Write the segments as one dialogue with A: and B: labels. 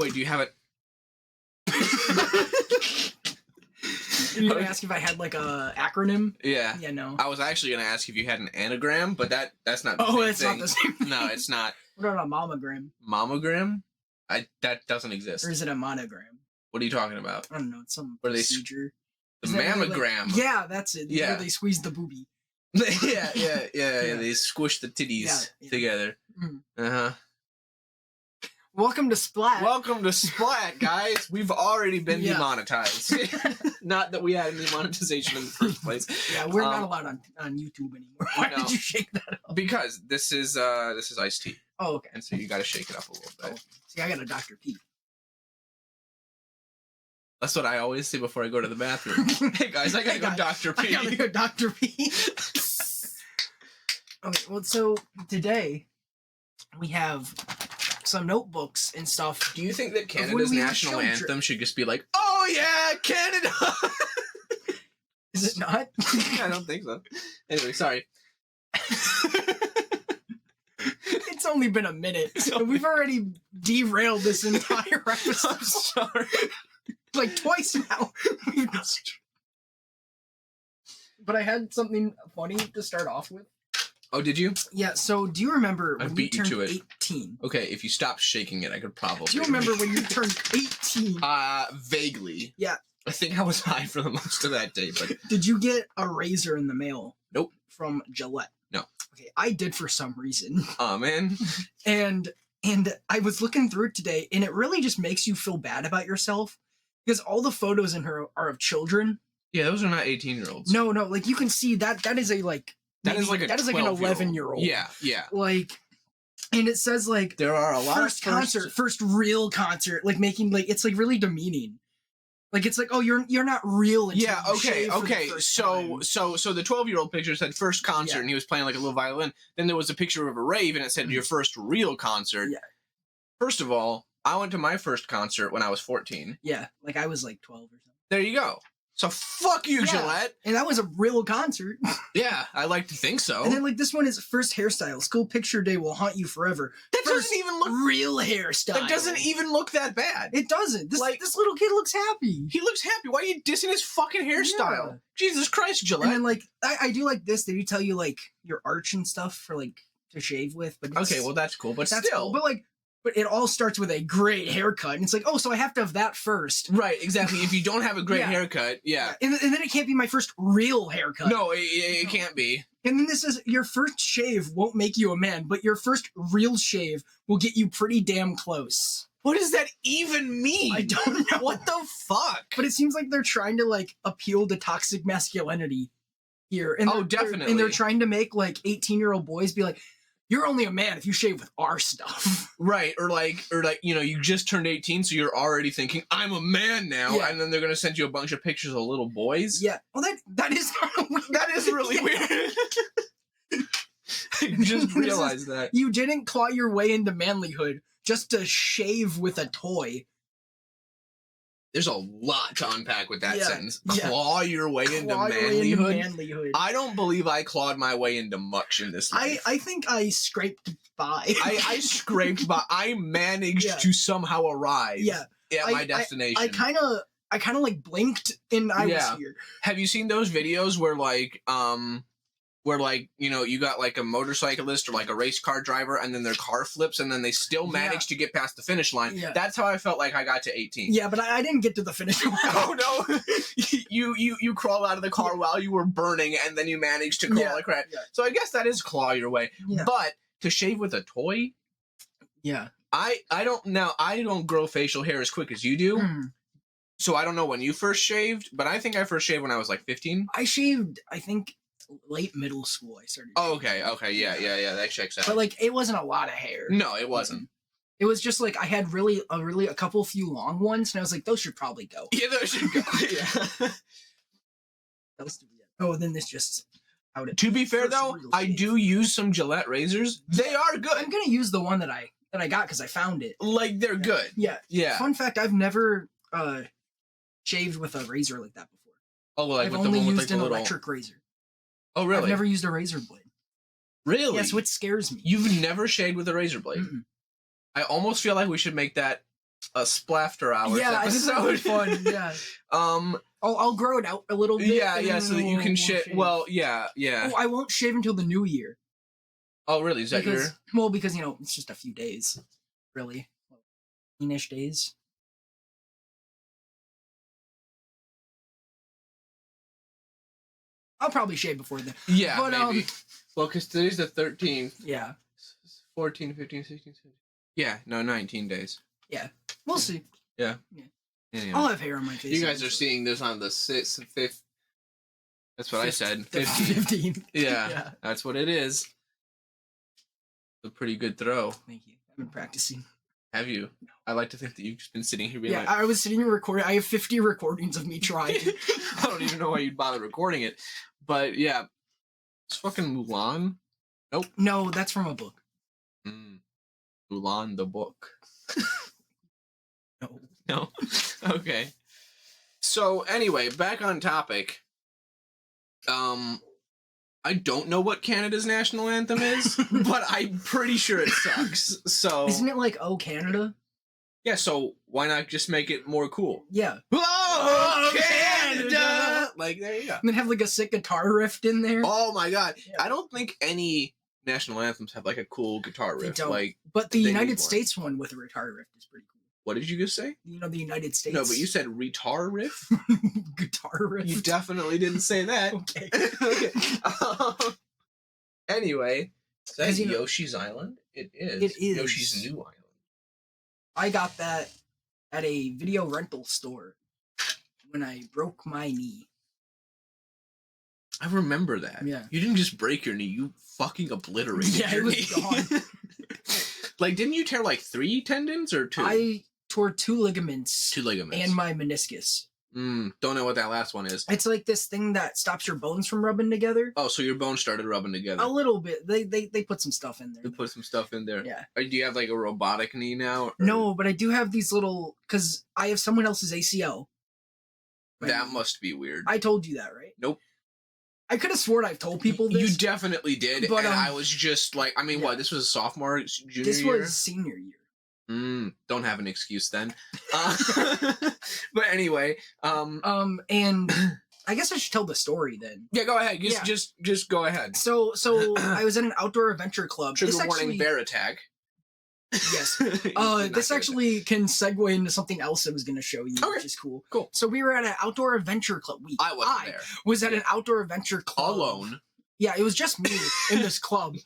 A: Wait, do you have it?
B: You're gonna ask if I had like a acronym?
A: Yeah.
B: Yeah, no.
A: I was actually gonna ask if you had an anagram, but that's not.
B: Oh,
A: the
B: it's
A: same
B: not the
A: thing.
B: same thing.
A: No, it's not.
B: What about a mammogram?
A: Mammogram? That doesn't exist.
B: Or is it a monogram?
A: What are you talking about?
B: I don't know. It's some
A: Where they
B: procedure.
A: The
B: Is that where they,
A: mammogram.
B: like, yeah, that's it.
A: Yeah.
B: Where they squeeze the boobie.
A: yeah. They squish the titties together.
B: Mm.
A: Uh-huh.
B: Welcome to SPLAT.
A: Welcome to SPLAT, guys. We've already been demonetized. Not that we had any monetization in the first place.
B: Yeah, we're not allowed on YouTube anymore. Why did you shake that up?
A: Because this is iced tea.
B: Oh, okay.
A: And so you got to shake it up a little bit.
B: Oh. See, I got a Dr. P.
A: That's what I always say before I go to the bathroom. Hey guys, I gotta go Dr. P.
B: I gotta go Dr. P. Okay, well, so today we have some notebooks and stuff.
A: Do you think that Canada's national anthem should just be like, "Oh yeah, Canada"?
B: Is it not?
A: I don't think so. Anyway, sorry.
B: It's only been a minute. We've already derailed this entire episode.
A: I'm sorry.
B: Like twice now. But I had something funny to start off with.
A: Oh, did you?
B: Yeah, so do you remember when you turned
A: to it.
B: 18?
A: Okay, if you stop shaking it, I could probably...
B: Do you remember when you turned 18?
A: Vaguely.
B: Yeah.
A: I think I was high for the most of that day, but...
B: Did you get a razor in the mail?
A: Nope.
B: From Gillette?
A: No.
B: Okay, I did for some reason.
A: Oh, man.
B: And I was looking through it today, and it really just makes you feel bad about yourself, because all the photos in her are of children.
A: Yeah, those are not 18-year-olds.
B: No, like you can see that is a like...
A: That is like an
B: 11-year-old.
A: Yeah.
B: Like, and it says like
A: there are a lot
B: first concert, first real concert, like making like it's like really demeaning. Like it's like, oh, you're not real.
A: Yeah. Okay. So the 12-year-old picture said first concert, and he was playing like a little violin. Then there was a picture of a rave, and it said your first real concert.
B: Yeah.
A: First of all, I went to my first concert when I was 14.
B: Yeah, like I was like 12 or something.
A: There you go. So fuck you, Gillette.
B: And that was a real concert.
A: Yeah, I like to think so.
B: And then like this one is first hairstyle. School picture day will haunt you forever.
A: That
B: first
A: doesn't even look
B: real hairstyle.
A: That doesn't even look that bad.
B: It doesn't. This little kid looks happy.
A: He looks happy. Why are you dissing his fucking hairstyle? Yeah. Jesus Christ, Gillette.
B: And then like I do like this. They do tell you like your arch and stuff for like to shave with. But
A: okay, well that's cool. But still,
B: cool. But it all starts with a great haircut. And it's like, oh, so I have to have that first.
A: Right, exactly. If you don't have a great haircut, And
B: then it can't be my first real haircut.
A: No, it can't be.
B: And then this says, your first shave won't make you a man, but your first real shave will get you pretty damn close.
A: What does that even mean?
B: I don't know.
A: What the fuck?
B: But it seems like they're trying to, like, appeal to toxic masculinity here. And
A: definitely.
B: And they're trying to make, like, 18-year-old boys be like, you're only a man if you shave with our stuff.
A: Right, or like, you know, you just turned 18, so you're already thinking, I'm a man now, and then they're going to send you a bunch of pictures of little boys.
B: Yeah, well, that is kind of weird.
A: That is really weird. I just realized that.
B: You didn't claw your way into manlyhood just to shave with a toy.
A: There's a lot to unpack with that sentence.
B: Yeah.
A: Claw your way into manlyhood. I don't believe I clawed my way into much in this life.
B: I think I scraped by.
A: I scraped by. I managed to somehow arrive at my destination.
B: I kind of like blinked and I was here.
A: Have you seen those videos where like, you know, you got like a motorcyclist or like a race car driver and then their car flips and then they still manage to get past the finish line?
B: Yeah.
A: That's how I felt like I got to 18.
B: Yeah, but I didn't get to the finish line.
A: Oh, no. you crawl out of the car while you were burning and then you managed to crawl like that. Yeah. So I guess that is claw your way. Yeah. But to shave with a toy?
B: Yeah.
A: I don't grow facial hair as quick as you do. So I don't know when you first shaved, but I think I first shaved when I was like 15.
B: I shaved, I think, late middle school I started.
A: Oh, okay, yeah, that checks out.
B: But like, it wasn't a lot of hair.
A: No, it wasn't.
B: It was just like I had a few long ones, and I was like, those should probably go.
A: Yeah, those should go. Yeah.
B: Oh, and then this just out.
A: To be fair though, I do use some Gillette razors. They are good.
B: I'm gonna use the one that I got because I found it.
A: Like they're good.
B: Yeah.
A: Yeah.
B: Fun fact: I've never shaved with a razor like that before.
A: Oh, like
B: I've
A: with
B: only
A: the one
B: used
A: with like
B: an
A: the
B: electric razor.
A: Oh, really?
B: I've never used a razor blade.
A: Really?
B: Yeah, so it scares me.
A: You've never shaved with a razor blade? I almost feel like we should make that a Splafter Hours
B: Yeah, I think that would
A: episode.
B: be fun. Yeah. I'll grow it out a little bit.
A: Yeah, so that you can shave. Well, yeah.
B: Oh, I won't shave until the new year.
A: Oh, really? Is that
B: because it's just a few days, really, 15-ish days. I'll probably shave before then.
A: Yeah,
B: but,
A: maybe. Well, because today's the 13th.
B: Yeah.
A: 14, 15, 16, 17. Yeah, no, 19 days.
B: Yeah. We'll see.
A: Yeah.
B: Anyway. I'll have hair on my face.
A: You guys are seeing this on the 6th, 5th. That's what I said.
B: 15.
A: Yeah, that's what it is. A pretty good throw.
B: Thank you. I've been practicing.
A: Have you? No. I like to think that you've just been sitting here being like...
B: I was sitting here recording. I have 50 recordings of me trying.
A: I don't even know why you'd bother recording it. But yeah. It's fucking Mulan. Nope.
B: No, that's from a book.
A: Mulan the book.
B: No.
A: No? Okay. So anyway, back on topic. I don't know what Canada's national anthem is, but I'm pretty sure it sucks. So
B: isn't it like "Oh Canada"?
A: Yeah, so why not just make it more cool?
B: Yeah.
A: Oh, Canada! Like, there you go.
B: And then have like a sick guitar riff in there.
A: Oh my god.
B: Yeah.
A: I don't think any national anthems have like a cool guitar riff. Like,
B: but the United States one with a guitar riff is pretty cool.
A: What did you just say?
B: The United States.
A: No, but you said retar riff?
B: Guitar riff.
A: You definitely didn't say that.
B: Okay.
A: Okay. Anyway, is that Yoshi's Island? It is.
B: It is.
A: Yoshi's New Island.
B: I got that at a video rental store when I broke my knee.
A: I remember that.
B: Yeah.
A: You didn't just break your knee, you fucking obliterated your knee.
B: Yeah, it was gone.
A: Like, didn't you tear like 3 tendons or 2?
B: I tore 2 ligaments.
A: 2 ligaments.
B: And my meniscus.
A: Don't know what that last one is.
B: It's like this thing that stops your bones from rubbing together.
A: Oh, so your bones started rubbing together.
B: A little bit. They put some stuff in there.
A: They put some stuff in there.
B: Yeah.
A: Do you have like a robotic knee now? Or?
B: No, but I do have these little, because I have someone else's ACL.
A: That must be weird.
B: I told you that, right?
A: Nope.
B: I could have sworn I've told people this.
A: You definitely did, but and I was just like, I mean, what? This was a sophomore, junior year?
B: This was senior year.
A: Don't have an excuse then. But anyway,
B: and I guess I should tell the story then.
A: Yeah, go ahead. Just go ahead.
B: So I was in an outdoor adventure club.
A: Trigger warning, bear attack.
B: Yes. This actually can segue into something else I was going to show you, which is cool.
A: Cool.
B: So we were at an outdoor adventure club.
A: I
B: was at an outdoor adventure club.
A: Alone.
B: Yeah, it was just me in this club.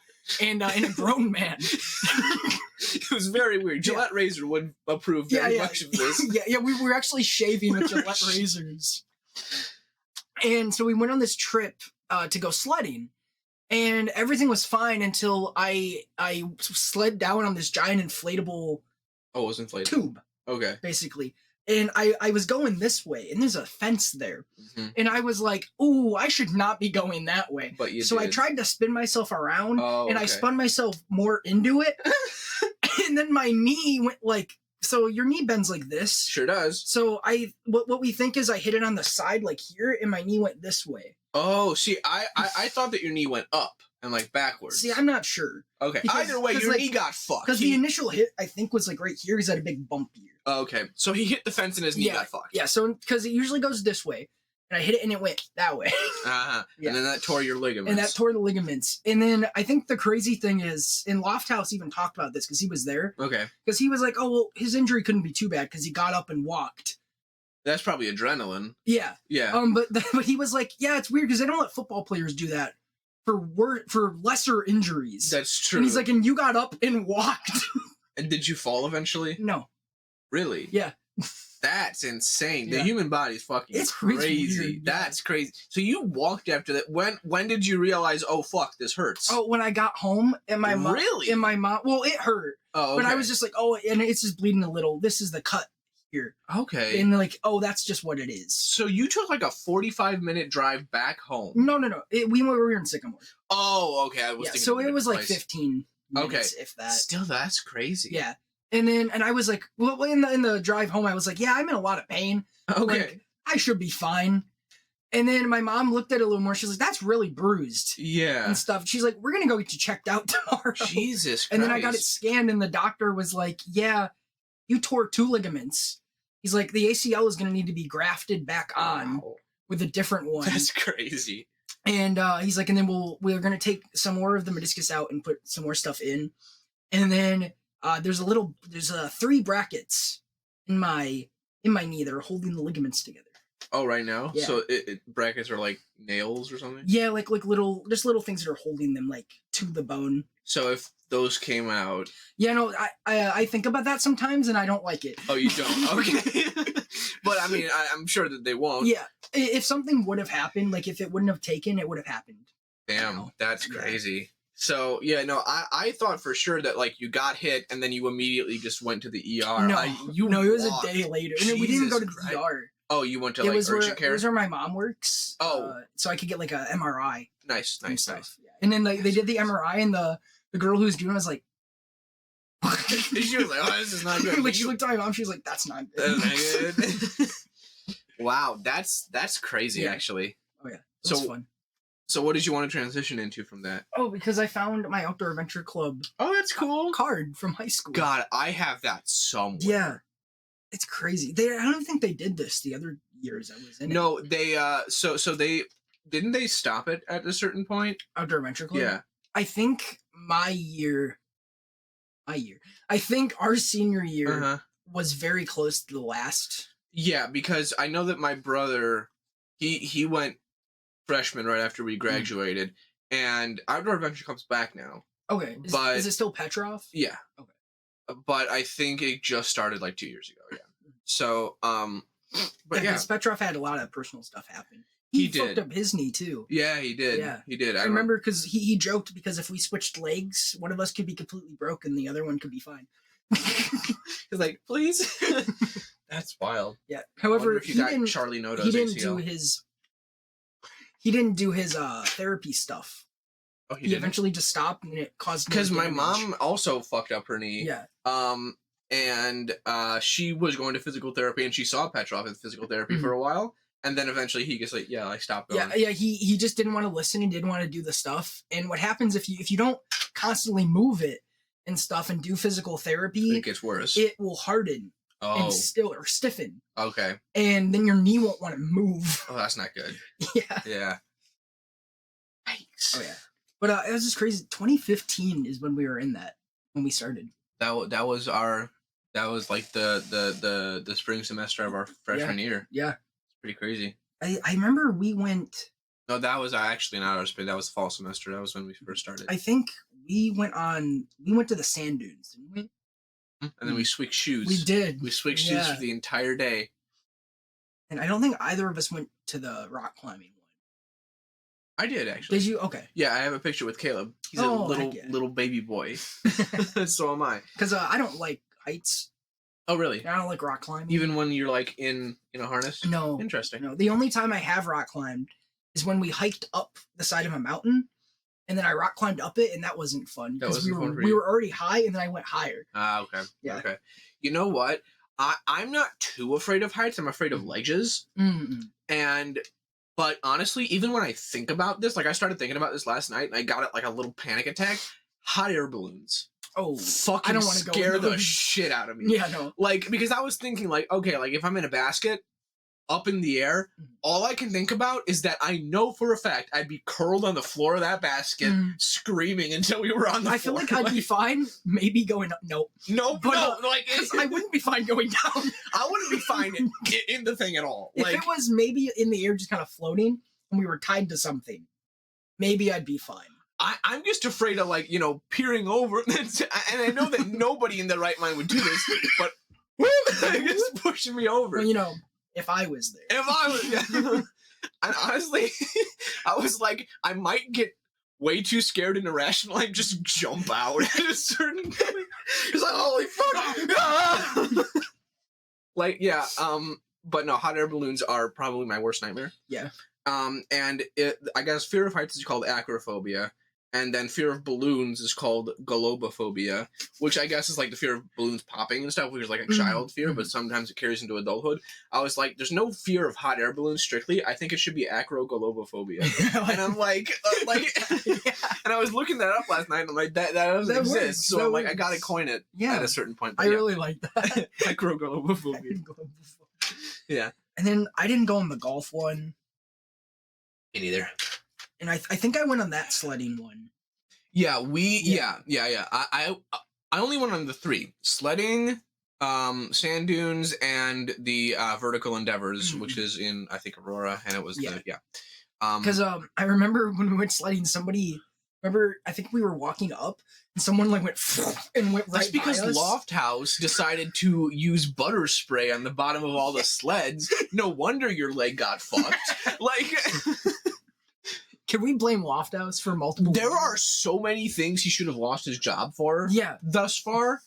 B: And a grown man.
A: It was very weird. Gillette Razor would approve very much of this.
B: Yeah, we were actually shaving with Gillette razors. And so we went on this trip to go sledding. And everything was fine until I slid down on this giant inflatable tube. Okay. Basically. And I was going this way, and there's a fence there. Mm-hmm. And I was like, ooh, I should not be going that way. But you did. I tried to spin myself around, and I spun myself more into it. And then my knee went like, so your knee bends like this.
A: Sure does.
B: So what we think is I hit it on the side like here, and my knee went this way.
A: Oh, see, I thought that your knee went up and like backwards.
B: See, I'm not sure.
A: Okay. Either way, your knee got fucked.
B: Because the initial hit, I think, was like right here. He's had a big bump here.
A: Okay. So he hit the fence and his knee got fucked.
B: Yeah, so because it usually goes this way. And I hit it and it went that way.
A: Uh-huh. Yeah. And then that tore your ligaments.
B: And that tore the ligaments. And then I think the crazy thing is, and Lofthouse even talked about this because he was there.
A: Okay.
B: Because he was like, oh, well, his injury couldn't be too bad because he got up and walked.
A: That's probably adrenaline.
B: Yeah.
A: Yeah.
B: But he was like, yeah, it's weird because they don't let football players do that for lesser injuries.
A: That's true.
B: And he's like, and you got up and walked.
A: And did you fall eventually?
B: No.
A: Really?
B: Yeah.
A: That's insane. The human body is fucking crazy.
B: Weird,
A: That's crazy. So you walked after that. When did you realize, oh fuck, this hurts?
B: Oh, when I got home and my mom. Really? And my mom. Well, it hurt.
A: Oh, okay.
B: But I was just like, oh, and it's just bleeding a little. This is the cut here.
A: Okay.
B: And like, oh, that's just what it is.
A: So you took like a 45-minute drive back home.
B: No. We were in Sycamore.
A: Oh, okay. I was thinking.
B: So it was like 15 minutes, if that.
A: Still, that's crazy.
B: Yeah. And I was like, well, in the drive home, I was like, yeah, I'm in a lot of pain.
A: Okay.
B: Like, I should be fine. And then my mom looked at it a little more. She's like, that's really bruised.
A: Yeah.
B: And stuff. She's like, we're going to go get you checked out tomorrow.
A: Jesus Christ.
B: And then I got it scanned and the doctor was like, yeah, you tore 2 ligaments. He's like, the ACL is going to need to be grafted back on with a different one.
A: That's crazy.
B: And he's like, and then we're going to take some more of the meniscus out and put some more stuff in. And then there's 3 brackets in my knee that are holding the ligaments together.
A: Oh, right now?
B: Yeah.
A: So brackets are like nails or something?
B: Yeah, like little things that are holding them like to the bone.
A: So if those came out...
B: Yeah, no, I think about that sometimes and I don't like it.
A: Oh, you don't? Okay. But I mean, I'm sure that they won't.
B: Yeah, if something would have happened, like if it wouldn't have taken, it would have happened.
A: Damn, that's crazy. So, yeah, no, I thought for sure that, like, you got hit and then you immediately just went to the ER.
B: No, it was a day later. And we didn't go to the ER.
A: Oh, you went to, like, urgent care?
B: It was where my mom works.
A: Oh.
B: So I could get, like, a MRI.
A: Nice.
B: Yeah. And then, like, they did the MRI, and the girl who was doing it was like...
A: She was like, oh, this is not good.
B: Like, she looked at my mom, she was like, that's not good.
A: Wow, that's crazy, actually.
B: Oh, yeah. It was fun.
A: So what did you want to transition into from that?
B: Oh, because I found my Outdoor Adventure Club...
A: Oh, that's cool.
B: ...card from high school.
A: God, I have that somewhere.
B: Yeah. It's crazy. I don't think they did this the other years I was in.
A: No, they so they didn't they stop it at a certain point?
B: Outdoor Adventure Club?
A: Yeah.
B: I think I think our senior year was very close to the last.
A: Yeah, because I know that my brother he went freshman right after we graduated, and Outdoor Adventure Club's back now.
B: Okay. Is it still Petrov?
A: Yeah.
B: Okay.
A: But I think it just started like 2 years ago. Yeah. So, but yeah,
B: Petrov had a lot of personal stuff happen.
A: He
B: fucked up his knee too.
A: Yeah, he did.
B: Yeah,
A: he did.
B: I remember because he joked because if we switched legs, one of us could be completely broken, the other one could be fine.
A: He's like, please. That's wild.
B: Yeah. However,
A: if you got Charlie Noto's
B: he didn't
A: ACL.
B: He didn't do his therapy stuff.
A: Oh,
B: he eventually just stopped, and it caused
A: because my mom also fucked up her knee.
B: Yeah.
A: And she was going to physical therapy, and she saw Petrov in physical therapy for a while, and then eventually he gets like, yeah, I stopped going.
B: Yeah. He just didn't want to listen. He didn't want to do the stuff. And what happens if you don't constantly move it and stuff and do physical therapy?
A: It gets worse.
B: It will harden. And stiffen.
A: Okay.
B: And then your knee won't want to move.
A: Oh, that's not good.
B: Yeah.
A: Yeah. Yikes.
B: Oh yeah. But it was just crazy. 2015 is when we were in that, when we started. That
A: was like the spring semester of our freshman year.
B: Yeah.
A: It's pretty crazy.
B: I remember we went.
A: No, that was actually not our spring. That was fall semester. That was when we first started.
B: I think we went to the sand dunes, didn't we?
A: And then we switched shoes.
B: We did.
A: We switched shoes for the entire day.
B: And I don't think either of us went to the rock climbing one.
A: I did, actually.
B: Did you? Okay.
A: Yeah, I have a picture with Caleb. He's a little baby boy. So am I.
B: Because I don't like heights.
A: Oh, really?
B: I don't like rock climbing.
A: Even when you're like in a harness?
B: No.
A: Interesting.
B: No. The only time I have rock climbed is when we hiked up the side of a mountain. And then I rock climbed up it, and that wasn't fun because we were already high, and then I went higher.
A: Okay.
B: Yeah.
A: Okay. You know what? I'm not too afraid of heights. I'm afraid of ledges.
B: Mm-hmm.
A: But honestly, even when I think about this, like I started thinking about this last night, and I got like a little panic attack. Hot air balloons.
B: Oh,
A: fucking
B: I don't want to go
A: scare the shit out of me.
B: Yeah, no.
A: Like because I was thinking like, okay, like if I'm in a basket. Up in the air, all I can think about is that I know for a fact I'd be curled on the floor of that basket, screaming until we were on the floor.
B: I feel like I'd be fine, maybe going up. Nope.
A: No, like
B: I wouldn't be fine going down.
A: I wouldn't be fine in the thing at all.
B: If it was maybe in the air, just kind of floating, and we were tied to something, maybe I'd be fine.
A: I'm just afraid of peering over, and I know that nobody in their right mind would do this, but it's pushing me over.
B: Well, if I was there.
A: If I was, yeah. And honestly, I was like, I might get way too scared and irrational, like just jump out at a certain point. It's like, holy fuck! Like, yeah, but no, hot air balloons are probably my worst nightmare.
B: Yeah.
A: And I guess fear of heights is called acrophobia. And then fear of balloons is called globophobia, which I guess is like the fear of balloons popping and stuff, which is like a child fear, but sometimes it carries into adulthood. I was like, there's no fear of hot air balloons strictly. I think it should be acroglobophobia. And I'm like, and I was looking that up last night, and I'm like, that doesn't exist.
B: Works.
A: So
B: That
A: I'm like, I
B: works.
A: gotta coin it at a certain point.
B: I really like that.
A: Acroglobophobia. Yeah.
B: And then I didn't go on the golf one.
A: Me neither.
B: And I think I went on that sledding one.
A: Yeah, I only went on the 3: sledding, sand dunes, and the vertical endeavors, which is in I think Aurora, and it was
B: Because I remember when we went sledding, I think we were walking up, and someone like went and went right.
A: That's because
B: by us.
A: Loft House decided to use butter spray on the bottom of all the sleds. No wonder your leg got fucked. Like.
B: Can we blame Loft House for multiple?
A: There are so many things he should have lost his job for.
B: Yeah.
A: Thus far,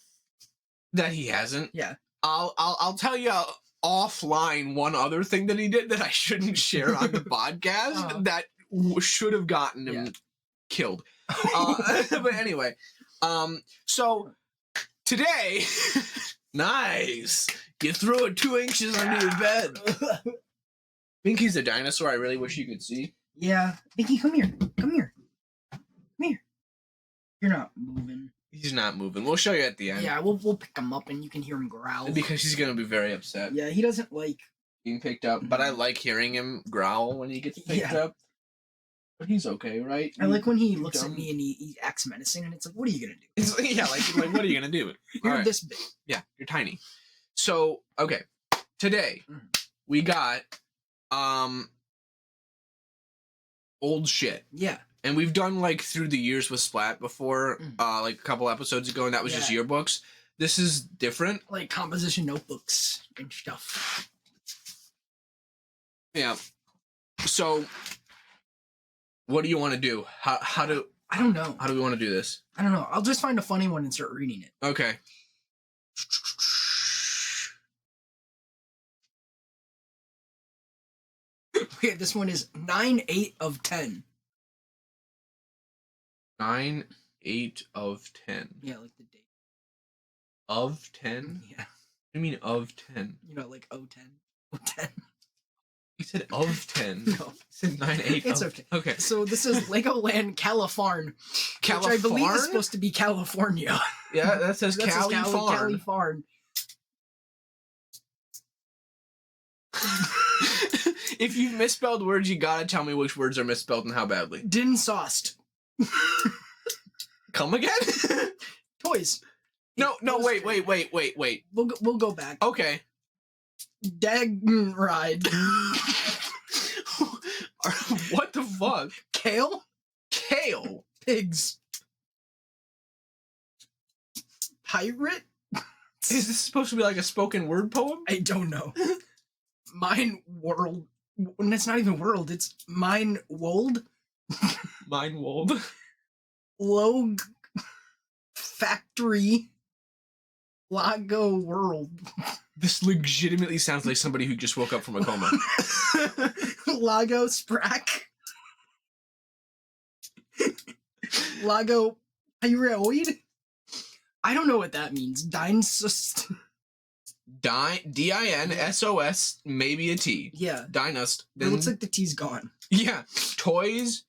A: that he hasn't.
B: Yeah.
A: I'll tell you offline one other thing that he did that I shouldn't share on the podcast that should have gotten him killed. But anyway, so today, nice. You threw it 2 inches under your bed. Pinky's a dinosaur. I really wish you could see.
B: Yeah, Pinky, come here. Come here. Come here. You're not moving.
A: He's not moving. We'll show you at the end.
B: Yeah, we'll pick him up and you can hear him growl.
A: Because he's gonna be very upset.
B: Yeah, he doesn't like
A: being picked up, but I like hearing him growl when he gets picked up. But he's okay, right?
B: I like when he looks at me and he acts menacing, and it's like, what are you gonna do?
A: It's like what are you gonna do?
B: You're this big.
A: Yeah, you're tiny. So okay, today we got old shit.
B: Yeah.
A: And we've done like through the years with SPLAT before, like a couple episodes ago, and that was just yearbooks. This is different.
B: Like composition notebooks and stuff.
A: Yeah. So what do you want to do? How do
B: I don't know.
A: How do we want to do this?
B: I don't know. I'll just find a funny one and start reading it.
A: Okay.
B: Okay, this one is 9/8 of 10.
A: 9/8 of 10.
B: Yeah, like the date.
A: Of 10?
B: Yeah.
A: What do you mean of 10?
B: You know, like 010. 010.
A: You said of 10.
B: No.
A: You said 9/8.
B: It's
A: of...
B: okay.
A: Okay.
B: So this is Legoland Califarn. Which I believe is supposed to be California.
A: Yeah, that says Califarn.
B: Califarn.
A: If you've misspelled words, you gotta tell me which words are misspelled and how badly.
B: Din sauced.
A: Come again?
B: Toys.
A: No, wait.
B: We'll go back.
A: Okay.
B: Dag ride.
A: What the fuck?
B: Kale?
A: Kale.
B: Pigs. Pirate?
A: Is this supposed to be like a spoken word poem?
B: I don't know. Mine world. It's not even world, it's mine wold.
A: Mine wold.
B: Log factory. Lago world.
A: This legitimately sounds like somebody who just woke up from a coma.
B: Lago sprack. Lago pyroid. I don't know what that means. Dinsus.
A: D-I-N-S-O-S, maybe a T.
B: Yeah.
A: Dinust.
B: It looks like the T's gone.
A: Yeah. Toys,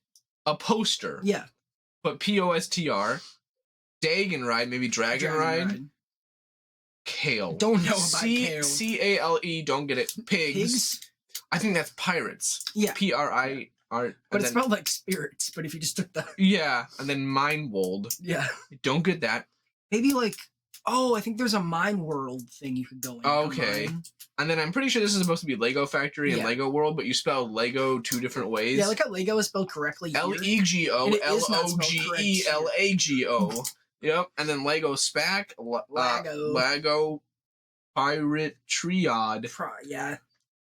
A: a poster.
B: Yeah.
A: But P-O-S-T-R. Dagon ride, maybe Dragon ride. Kale.
B: Don't know about kale.
A: C-A-L-E, don't get it. Pigs. I think that's pirates.
B: Yeah.
A: P-R-I-R.
B: But it's spelled like spirits, but if you just took the...
A: Yeah, and then Minewold.
B: Yeah.
A: Don't get that.
B: Maybe like... Oh, I think there's a Mine World thing you could go in.
A: Okay. And then I'm pretty sure this is supposed to be Lego Factory and Lego World, but you spell Lego 2 different ways.
B: Yeah, like how Lego is spelled correctly here.
A: L-E-G-O, L-O-G-E-L-A-G-O. Yep. And then Lego Spack, Lago Pirate Triad.
B: Yeah.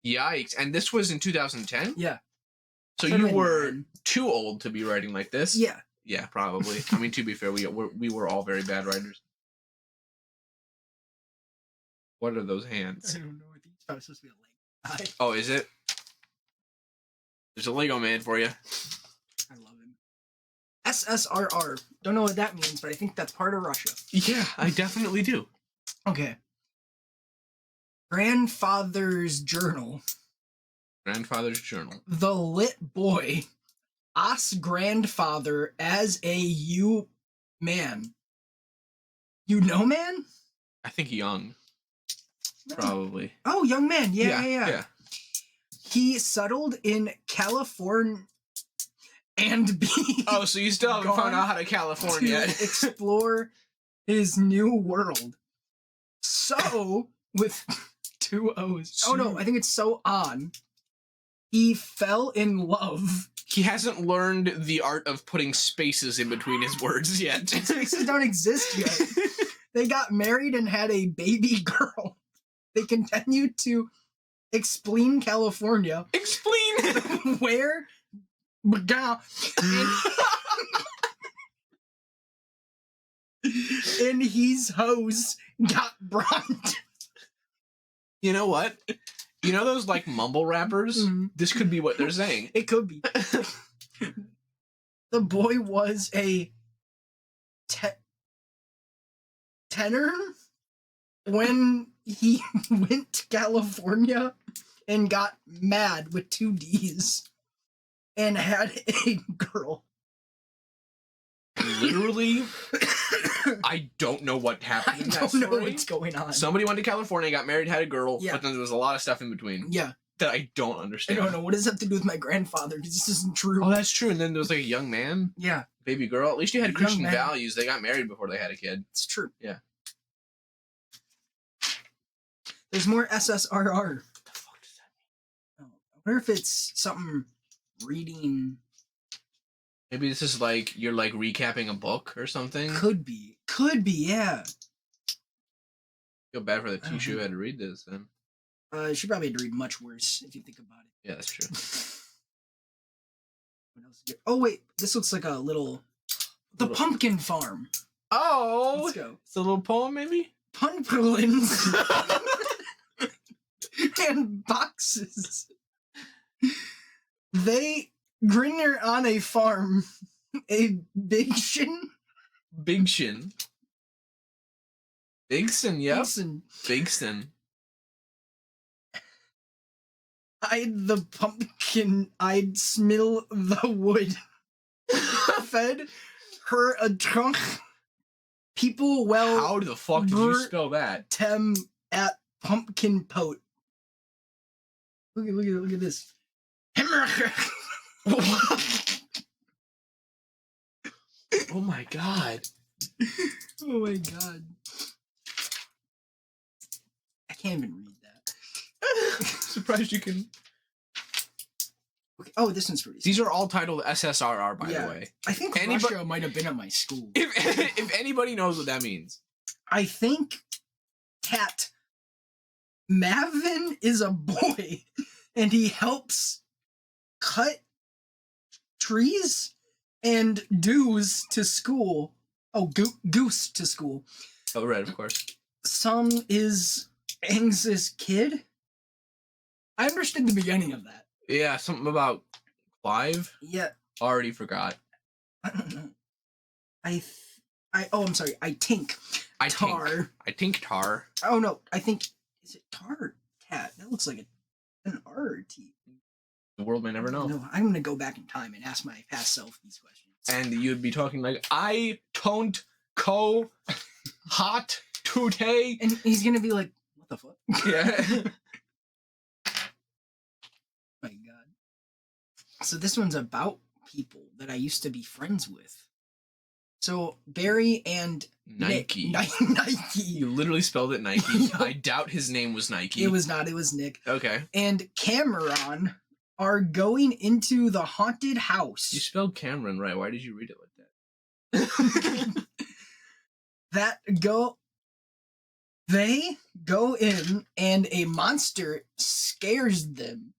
A: Yikes. And this was in 2010?
B: Yeah.
A: So you were too old to be writing like this?
B: Yeah.
A: Yeah, probably. I mean, to be fair, we were all very bad writers. What are those hands?
B: I don't know. I think it's probably supposed to be a Lego.
A: Oh, is it? There's a Lego man for you.
B: I love him. SSRR. Don't know what that means, but I think that's part of Russia.
A: Yeah, I definitely do.
B: Okay. Grandfather's journal.
A: Grandfather's journal.
B: The lit boy asks grandfather as a you man. You know man?
A: I think young. Probably.
B: Oh, young man. Yeah. He settled in California and be
A: Oh, so you still haven't found out how to California
B: to
A: yet.
B: explore his new world. So, with 2 O's. Oh no, I think it's so on. He fell in love.
A: He hasn't learned the art of putting spaces in between his words yet.
B: Spaces don't exist yet. They got married and had a baby girl. They continued to explain California.
A: Explain!
B: Where and his hose got brought.
A: You know what? You know those like mumble rappers?
B: Mhm.
A: This could be what they're saying.
B: It could be. The boy was a tenor when he went to California and got mad with 2 D's and had a girl.
A: Literally, I don't know what happened in
B: I
A: that
B: don't know
A: story.
B: what's going on.
A: Somebody went to California, got married, had a girl,
B: Yeah.
A: but then there was a lot of stuff in between
B: Yeah,
A: that I don't
B: I
A: understand.
B: don't know. What does that have to do with my grandfather? This isn't true.
A: Oh, that's true. And then there was like a young man,
B: Yeah,
A: baby girl. At least you had
B: Young
A: Christian
B: man.
A: values. They got married before they had a kid.
B: it's true.
A: Yeah.
B: There's more SSRR.
A: What the fuck does that mean?
B: Oh, I wonder if it's something reading.
A: Maybe this is like you're like recapping a book or something.
B: Could be, yeah.
A: Feel bad for the
B: I don't
A: teacher who
B: know.
A: had to read this then.
B: She probably had to read much worse if you think about it.
A: Yeah, that's true.
B: What else? Oh wait, this looks like a little. The
A: Little-
B: pumpkin farm.
A: Oh,
B: Let's go.
A: it's a little poem, maybe.
B: Pumpkins and boxes. They grinner on a farm. A big shin.
A: Big Shin. Bigson, yep.
B: Listen,
A: Bigson.
B: I'd the pumpkin. I'd smell the wood. Fed her a trunk. People
A: How the fuck did you spell that?
B: tem at pumpkin pote. Look at this.
A: Oh my god.
B: Oh my god. I can't even read that.
A: Surprised you can.
B: Okay. Oh, this one's pretty.
A: These are all titled SSRR, by
B: Yeah.
A: the way.
B: I think
A: Anybody-
B: Russia might have been at my school.
A: If anybody knows what that means.
B: I think Cat Mavin is a boy and he helps cut trees and dues to school. Oh, goose to school.
A: Oh, right, of course.
B: Some is Angs's kid. I understood the beginning of that.
A: Yeah, something about Clive.
B: Yeah,
A: Already forgot.
B: I don't know. I'm sorry. I think
A: I
B: Tar.
A: think Tar.
B: Oh no, I think is it Tar or Cat? That looks like an R or T.
A: The world may never know.
B: No, I'm gonna go back in time and ask my past self these questions.
A: And you'd be talking like, I don't co hot today.
B: And he's gonna be like, "What the fuck?"
A: Yeah.
B: My God. So this one's about people that I used to be friends with. So Barry and
A: Nike.
B: Nick, Nike.
A: You literally spelled it Nike.
B: Yup.
A: I doubt his name was Nike.
B: It was not. It was Nick
A: Okay.
B: and Cameron are going into the haunted house.
A: You spelled Cameron right. Why did you read it like that?
B: They go in and a monster scares them.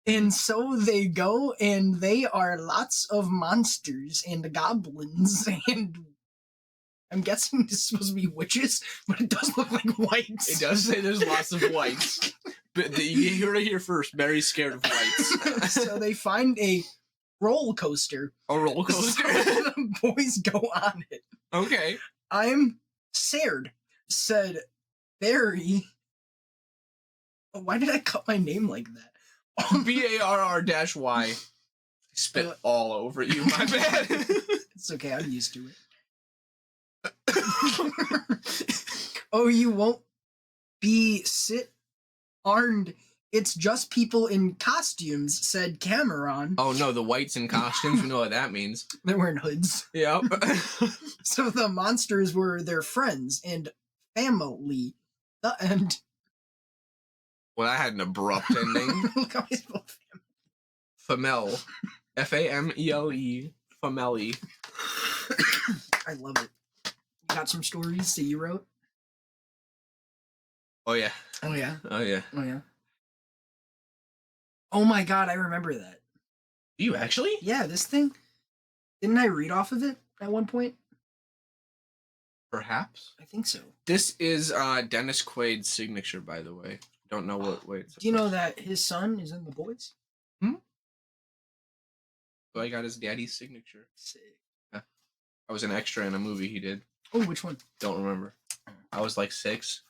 B: And so they go and they are lots of monsters and goblins and I'm guessing this is supposed to be witches, but it does look like whites.
A: It does say there's lots of whites. But you heard it here first. Barry's scared of whites.
B: So they find a roller coaster.
A: A roller coaster.
B: So the boys go on it.
A: Okay.
B: I'm scared, said Barry. Oh, why did I cut my name like that?
A: BARR-Y. Spit all over you, my bad.
B: It's okay, I'm used to it. Oh, you won't be armed. It's just people in costumes, said Cameron.
A: Oh no, the whites in costumes, we know what that means.
B: They're wearing hoods.
A: Yep.
B: So the monsters were their friends and family. The end.
A: Well, that had an abrupt ending.
B: Look how I spelled
A: Famel. Famele. Fameli.
B: I love it. You got some stories that you wrote?
A: Oh yeah.
B: Oh yeah.
A: Oh yeah.
B: Oh yeah. Oh my god, I remember that.
A: You actually?
B: Yeah, this thing. Didn't I read off of it at one point?
A: Perhaps.
B: I think so.
A: This is Dennis Quaid's signature, by the way. Don't know what way it's.
B: Do you know that his son is in The Boys?
A: So I got his daddy's signature.
B: Sick.
A: Yeah. I was an extra in a movie he did.
B: Oh, which one?
A: Don't remember. I was like 6,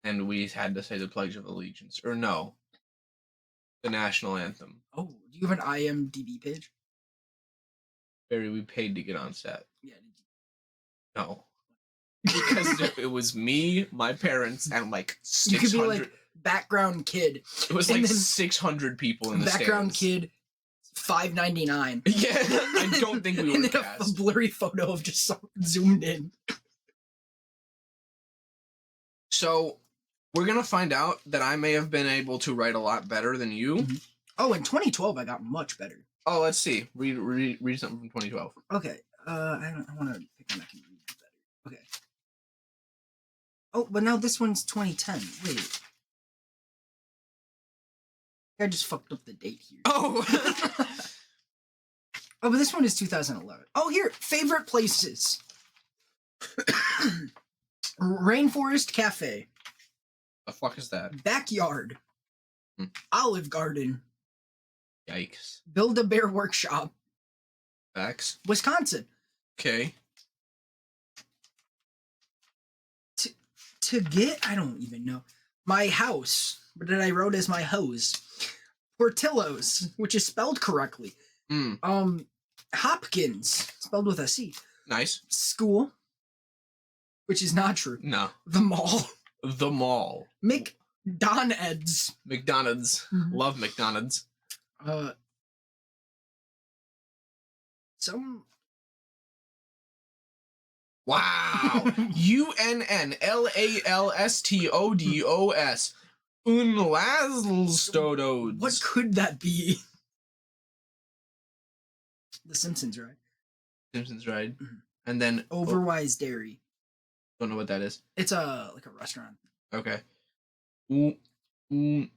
A: and we had to say the Pledge of Allegiance. Or no. The national anthem.
B: Oh, do you have an IMDb page?
A: Barry, we paid to get on set.
B: Yeah.
A: No. Because it was me, my parents, and like 600.
B: You could be like background kid.
A: It was like 600 people in the
B: background
A: stands.
B: Kid, $5.99.
A: Yeah, I don't think we were
B: And then
A: cast.
B: a blurry photo of just someone zoomed in.
A: So, we're gonna find out that I may have been able to write a lot better than you.
B: Mm-hmm. Oh, in 2012, I got much better.
A: Oh, let's see. Read something from 2012.
B: Okay. I want to pick one that can read better. Okay. Oh, but now this one's 2010. Wait. I just fucked up the date here.
A: Oh.
B: Oh, but this one is 2011. Oh, here. Favorite places. Rainforest Cafe.
A: The fuck is that?
B: Backyard. Olive Garden.
A: Yikes.
B: Build-A-Bear Workshop.
A: Facts.
B: Wisconsin.
A: Okay.
B: To get, I don't even know. My house. But then I wrote as my hose. Portillo's, which is spelled correctly. Hopkins, spelled with a C.
A: Nice.
B: School, which is not true.
A: No.
B: The mall.
A: The mall.
B: McDonald's.
A: McDonald's. Love McDonald's.
B: Some.
A: Wow. UNNLALSTODOS. Unlaslstodos.
B: What could that be? The Simpsons, right?
A: Simpsons, right? And then
B: Overwise Dairy.
A: Don't know what that is.
B: It's like a restaurant.
A: Okay.
B: The only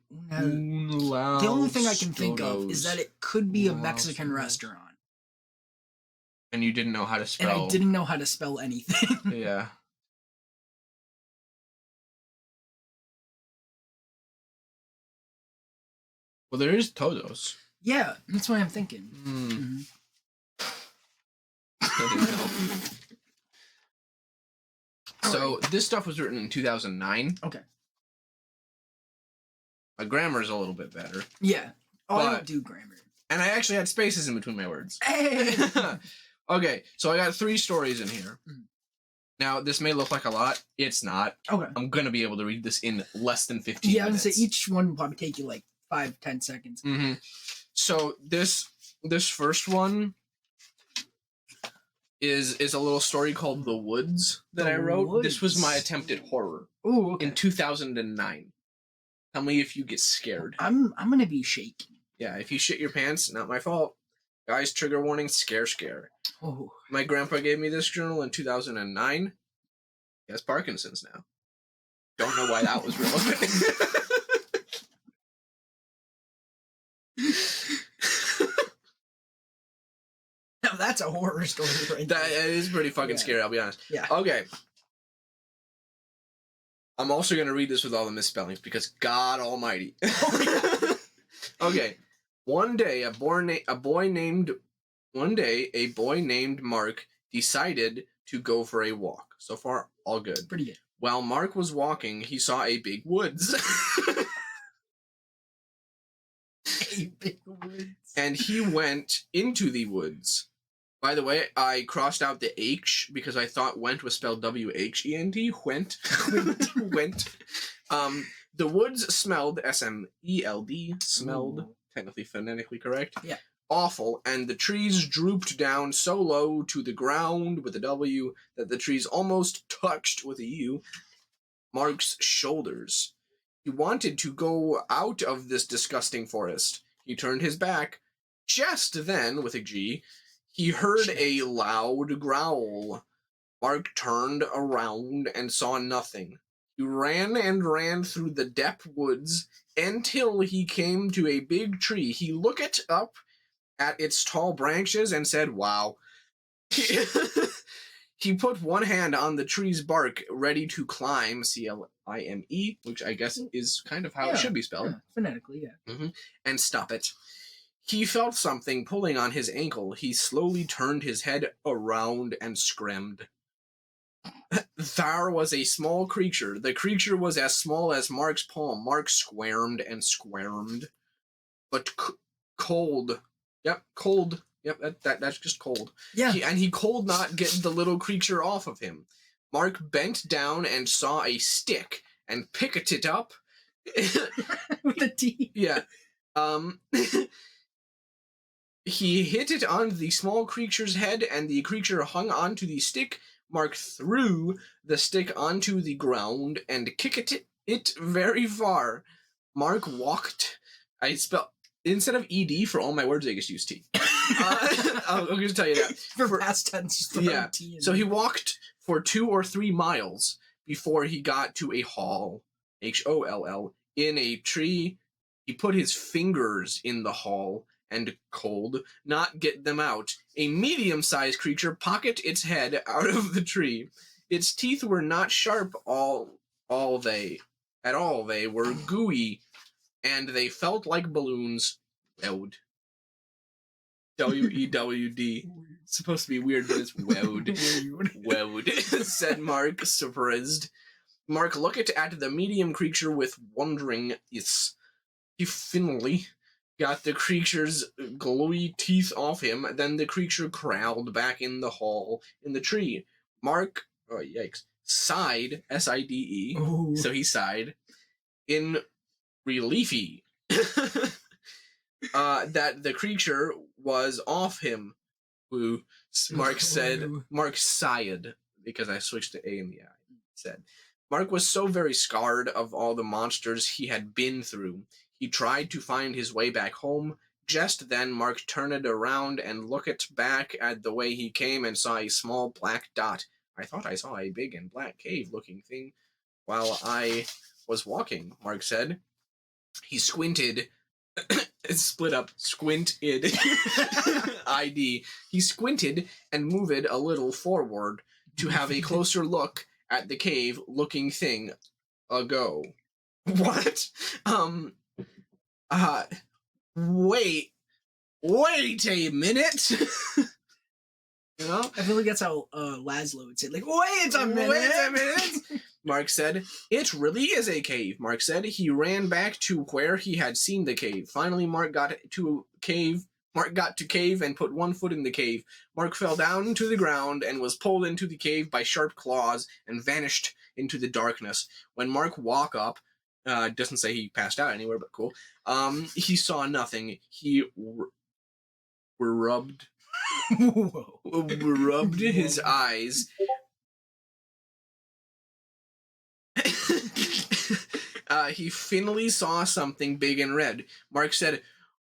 B: thing I can think of is that it could be a Mexican restaurant.
A: And you didn't know how to spell.
B: And I didn't know how to spell anything.
A: Yeah. Well, there is Todos.
B: Yeah, that's what I'm thinking.
A: So this stuff was written in 2009.
B: Okay.
A: My grammar is a little bit better.
B: Yeah. Oh, I don't do grammar.
A: And I actually had spaces in between my words.
B: Hey!
A: Okay, so I got 3 stories in here. Now, this may look like a lot. It's not.
B: Okay.
A: I'm going to be able to read this in less than 15
B: Yeah, I
A: minutes.
B: would say each one will probably take you like 5-10 seconds.
A: So this first one is a little story called The Woods that I wrote. This was my attempt at horror.
B: Ooh, okay.
A: In 2009. Tell me if you get scared.
B: I'm gonna be shaking.
A: Yeah, if you shit your pants, not my fault. Guys, trigger warning, scare.
B: Oh.
A: My grandpa gave me this journal in 2009. He has Parkinson's now. Don't know why that was relevant.
B: Now that's a horror story right there.
A: That is pretty fucking scary, I'll be honest.
B: Yeah.
A: Okay. I'm also going to read this with all the misspellings because God almighty. Okay. One day, a boy named One day, a boy named Mark decided to go for a walk. So far, all good.
B: Pretty good.
A: While Mark was walking, he saw a big woods.
B: A big woods.
A: And he went into the woods. By the way, I crossed out the H because I thought went was spelled W-H-E-N-T. Went. Went. The woods smelled, S-M-E-L-D, smelled,
B: Ooh.
A: technically phonetically correct.
B: Yeah.
A: Awful, and the trees drooped down so low to the ground with a W that the trees almost touched with a U Mark's shoulders. He wanted to go out of this disgusting forest. He turned his back. Just then, with a G, he heard a loud growl. Mark turned around and saw nothing. He ran and ran through the depth woods until he came to a big tree. He looked up at its tall branches and said, "Wow." He put one hand on the tree's bark, ready to climb, C-L-I-M-E, which I guess is kind of how it should be spelled.
B: Yeah, phonetically, yeah.
A: And stop it. He felt something pulling on his ankle. He slowly turned his head around and screamed. There was a small creature. The creature was as small as Mark's palm. Mark squirmed and squirmed. But cold. Yep, cold. Yep, that's just cold.
B: Yeah.
A: He could not get the little creature off of him. Mark bent down and saw a stick and picked it up.
B: With a T.
A: Yeah. He hit it on the small creature's head, and the creature hung onto the stick. Mark threw the stick onto the ground and kicked it very far. Mark walked. Instead of ED for all my words, I just use T. I'll just tell you that.
B: For past tense,
A: yeah.
B: T in
A: So he
B: there.
A: walked for 2 or 3 miles before he got to a hall, H-O-L-L, in a tree. He put his fingers in the hall and cold, not get them out. A medium-sized creature pocket its head out of the tree. Its teeth were not sharp they were gooey, and they felt like balloons. Weld. W-E-W-D. It's supposed to be weird, but it's weld. Weld, said Mark, surprised. Mark looked at the medium creature with wondering. Yes. He finally got the creature's gluey teeth off him. Then the creature crawled back in the hole in the tree. Mark, oh yikes, sighed, S-I-D-E.
B: Ooh.
A: So he sighed in reliefy that the creature was off him. Woo. Mark said, Mark sighed because I switched to A in the I. Said, Mark was so very scarred of all the monsters he had been through. He tried to find his way back home. Just then, Mark turned around and looked back at the way he came and saw a small black dot. I thought I saw a big and black cave-looking thing while I was walking, Mark said. He squinted. It's split up. Squinted. ID. He squinted and moved a little forward to have a closer look at the cave-looking thing. Ago. What? Wait a minute. You know?
B: I feel like that's how Laszlo would say, like, wait a minute.
A: Wait a minute. Mark said, it really is a cave, Mark said. He ran back to where he had seen the cave. Finally, Mark got to cave and put one foot in the cave. Mark fell down to the ground and was pulled into the cave by sharp claws and vanished into the darkness. When Mark woke up, doesn't say he passed out anywhere, but cool. He saw nothing. He rubbed his eyes. He finally saw something big and red. Mark said,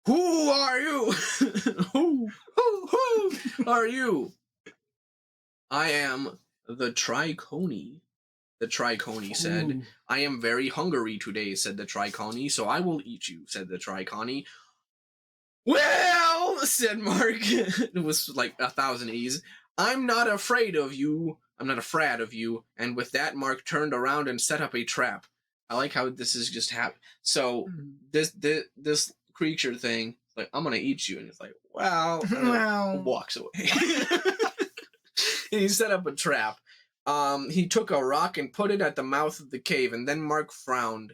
A: "Who are you? Who are you?" "I am the Tricony." The Tricony said.
B: Ooh.
A: "I am very hungry today," said the Tricony, "so I will eat you," said the Tricony. "Well," said Mark, it was like 1,000 E's, I'm not afraid of you. And with that, Mark turned around and set up a trap. I like how this is just happened. So this creature thing like, I'm gonna eat you. And it's like, wow.
B: Wow.
A: Walks away. And he set up a trap. He took a rock and put it at the mouth of the cave, and then Mark found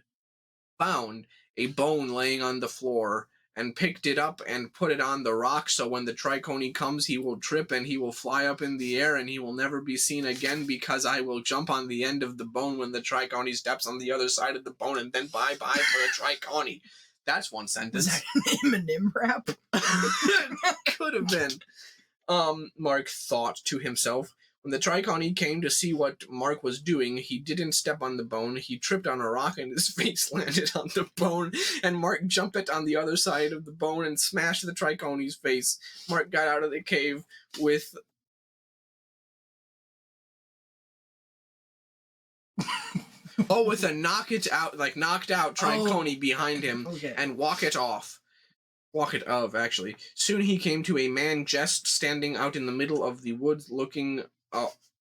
A: a bone laying on the floor and picked it up and put it on the rock, so when the Triconii comes, he will trip and he will fly up in the air and he will never be seen again, because I will jump on the end of the bone when the Triconii steps on the other side of the bone, and then bye-bye for the Triconii. That's one sentence.
B: Is that an Eminem rap?
A: Could have been. Mark thought to himself. When the Triconii came to see what Mark was doing, he didn't step on the bone. He tripped on a rock and his face landed on the bone, and Mark jumped it on the other side of the bone and smashed the Triconii's face. Mark got out of the cave with... with a knocked out Triconii behind him, and walk it of, actually. Soon he came to a man just standing out in the middle of the woods looking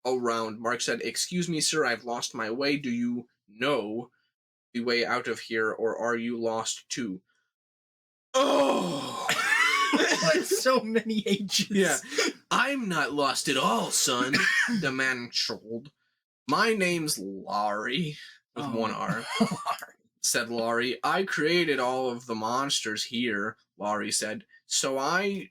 A: around. Mark said, "Excuse me, sir, I've lost my way. Do you know the way out of here, or are you lost too?" Oh!
B: That's so many H's.
A: Yeah. "I'm not lost at all, son," the man trolled. "My name's Laurie," with one R. Said Laurie. "I created all of the monsters here," Laurie said. "So I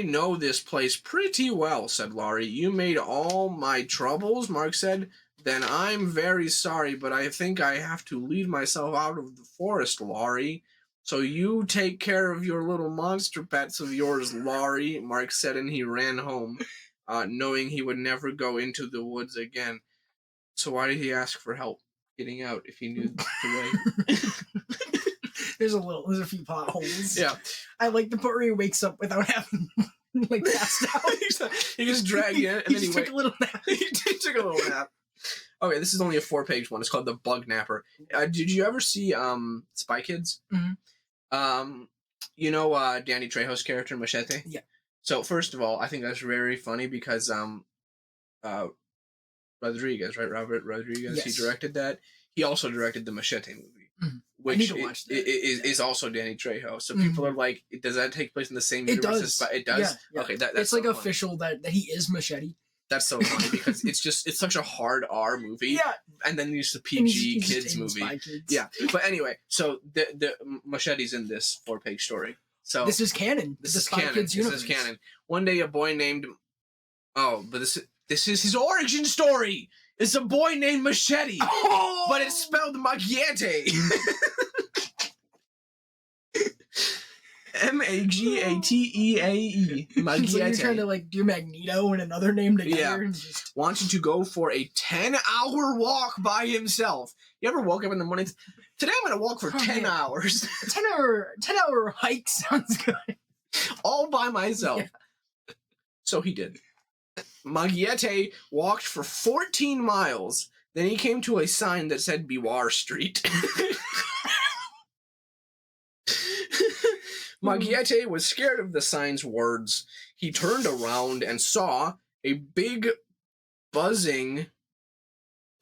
A: know this place pretty well," said Laurie. "You made all my troubles," Mark said. "Then I'm very sorry, but I think I have to lead myself out of the forest, Laurie. So you take care of your little monster pets of yours, Laurie," Mark said, and he ran home, knowing he would never go into the woods again. So why did he ask for help getting out if he knew the way?
B: There's a few potholes.
A: Yeah.
B: I like the part where he wakes up without having passed out.
A: He just dragged in, and then he
B: took a little nap.
A: He took a little nap. Okay, this is only a 4-page one. It's called The Bug Napper. Did you ever see Spy Kids?
B: Mm-hmm.
A: You know Danny Trejo's character Machete?
B: Yeah.
A: So first of all, I think that's very funny because Rodriguez, right? Robert Rodriguez,
B: yes.
A: He directed that. He also directed the Machete movie.
B: Mm-hmm.
A: Which is also Danny Trejo. So people are like, does that take place in the same universe? It does?
B: Yeah.
A: Okay, that's
B: it's
A: so
B: like
A: funny.
B: Official that he is Machete.
A: That's so funny because it's such a hard R movie.
B: Yeah.
A: And then it's a PG
B: he's
A: kids movie. Yeah. But anyway, so the Machete's in this 4-page story. So
B: this is canon.
A: This is canon. One day a boy named this is his origin story. It's a boy named Machete. Oh! But it's spelled Maggiette. Maggateae. Maggiette.
B: So you're trying to do Magneto and another name together.
A: Yeah.
B: And just...
A: Wanted to go for a 10-hour walk by himself. You ever woke up in the morning? Today I'm going to walk for 10 hours.
B: 10-hour hike sounds good.
A: All by myself.
B: Yeah.
A: So he did. Maggiette walked for 14 miles. Then he came to a sign that said Bewar Street. Maggiette was scared of the sign's words. He turned around and saw a big, buzzing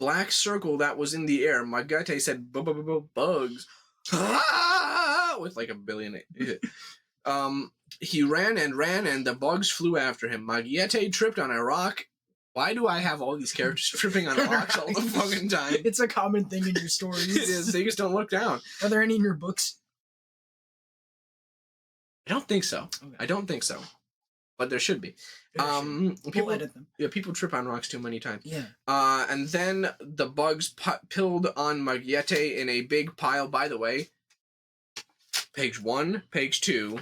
A: black circle that was in the air. Maggiette said, "Bugs." With like a billion. He ran, and the bugs flew after him. Maggiette tripped on a rock. Why do I have all these characters tripping on rocks all the fucking time?
B: It's a common thing in your stories.
A: It is. They just don't look down.
B: Are there any in your books?
A: I don't think so.
B: Okay.
A: I don't think so. But there should be.
B: People edit them.
A: Yeah, people trip on rocks too many times.
B: Yeah.
A: And then the bugs pilled on Maggiette in a big pile. By the way, page 1, page 2,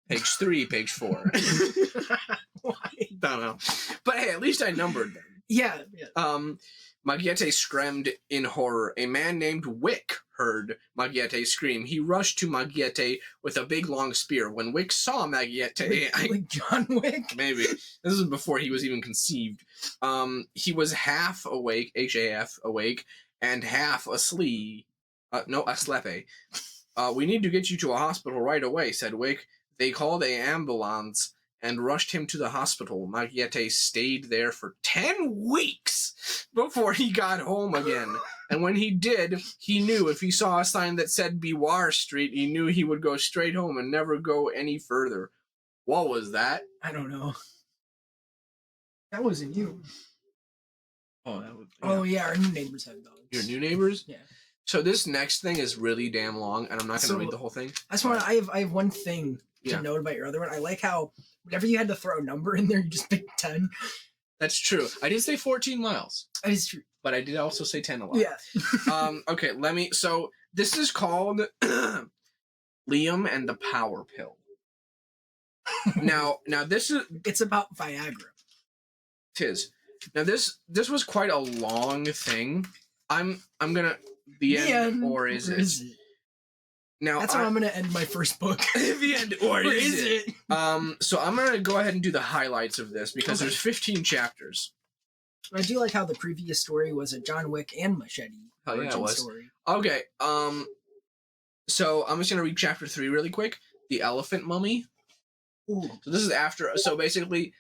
A: page 3, page 4.
B: Why?
A: Don't know. But hey, at least I numbered them.
B: Yeah.
A: Maggiette screamed in horror. A man named Wick heard Maggiette scream. He rushed to Maggiette with a big long spear. When Wick saw Maggiette...
B: like John Wick?
A: Maybe. This is before he was even conceived. He was half awake, H-A-F, awake, and half asleep. Aslepe. "We need to get you to a hospital right away," said Wick. They called an ambulance, and rushed him to the hospital. Magliette stayed there for 10 weeks before he got home again. And when he did, he knew if he saw a sign that said Bewar Street, he knew he would go straight home and never go any further. What was that?
B: I don't know. That wasn't you.
A: Oh, that was.
B: Yeah. Oh yeah, our new neighbors have dogs.
A: Your new neighbors?
B: Yeah.
A: So this next thing is really damn long, and I'm not going to read the whole thing.
B: I have one thing to note about your other one. I like how whenever you had to throw a number in there, you just picked 10.
A: That's true. I did say 14 miles.
B: That is true.
A: But I did also say 10 a lot.
B: Yeah.
A: Okay, so this is called Liam and the Power Pill. Now this is...
B: It's about Viagra.
A: It is. Now this was quite a long thing. I'm gonna... The end, or is it? Now
B: that's how I'm gonna end my first book.
A: The end, or is it? So I'm gonna go ahead and do the highlights of this because there's 15 chapters.
B: I do like how the previous story was a John Wick and Machete story.
A: Okay. So I'm just gonna read chapter 3 really quick. The Elephant Mummy.
B: Ooh.
A: So this is after. So basically,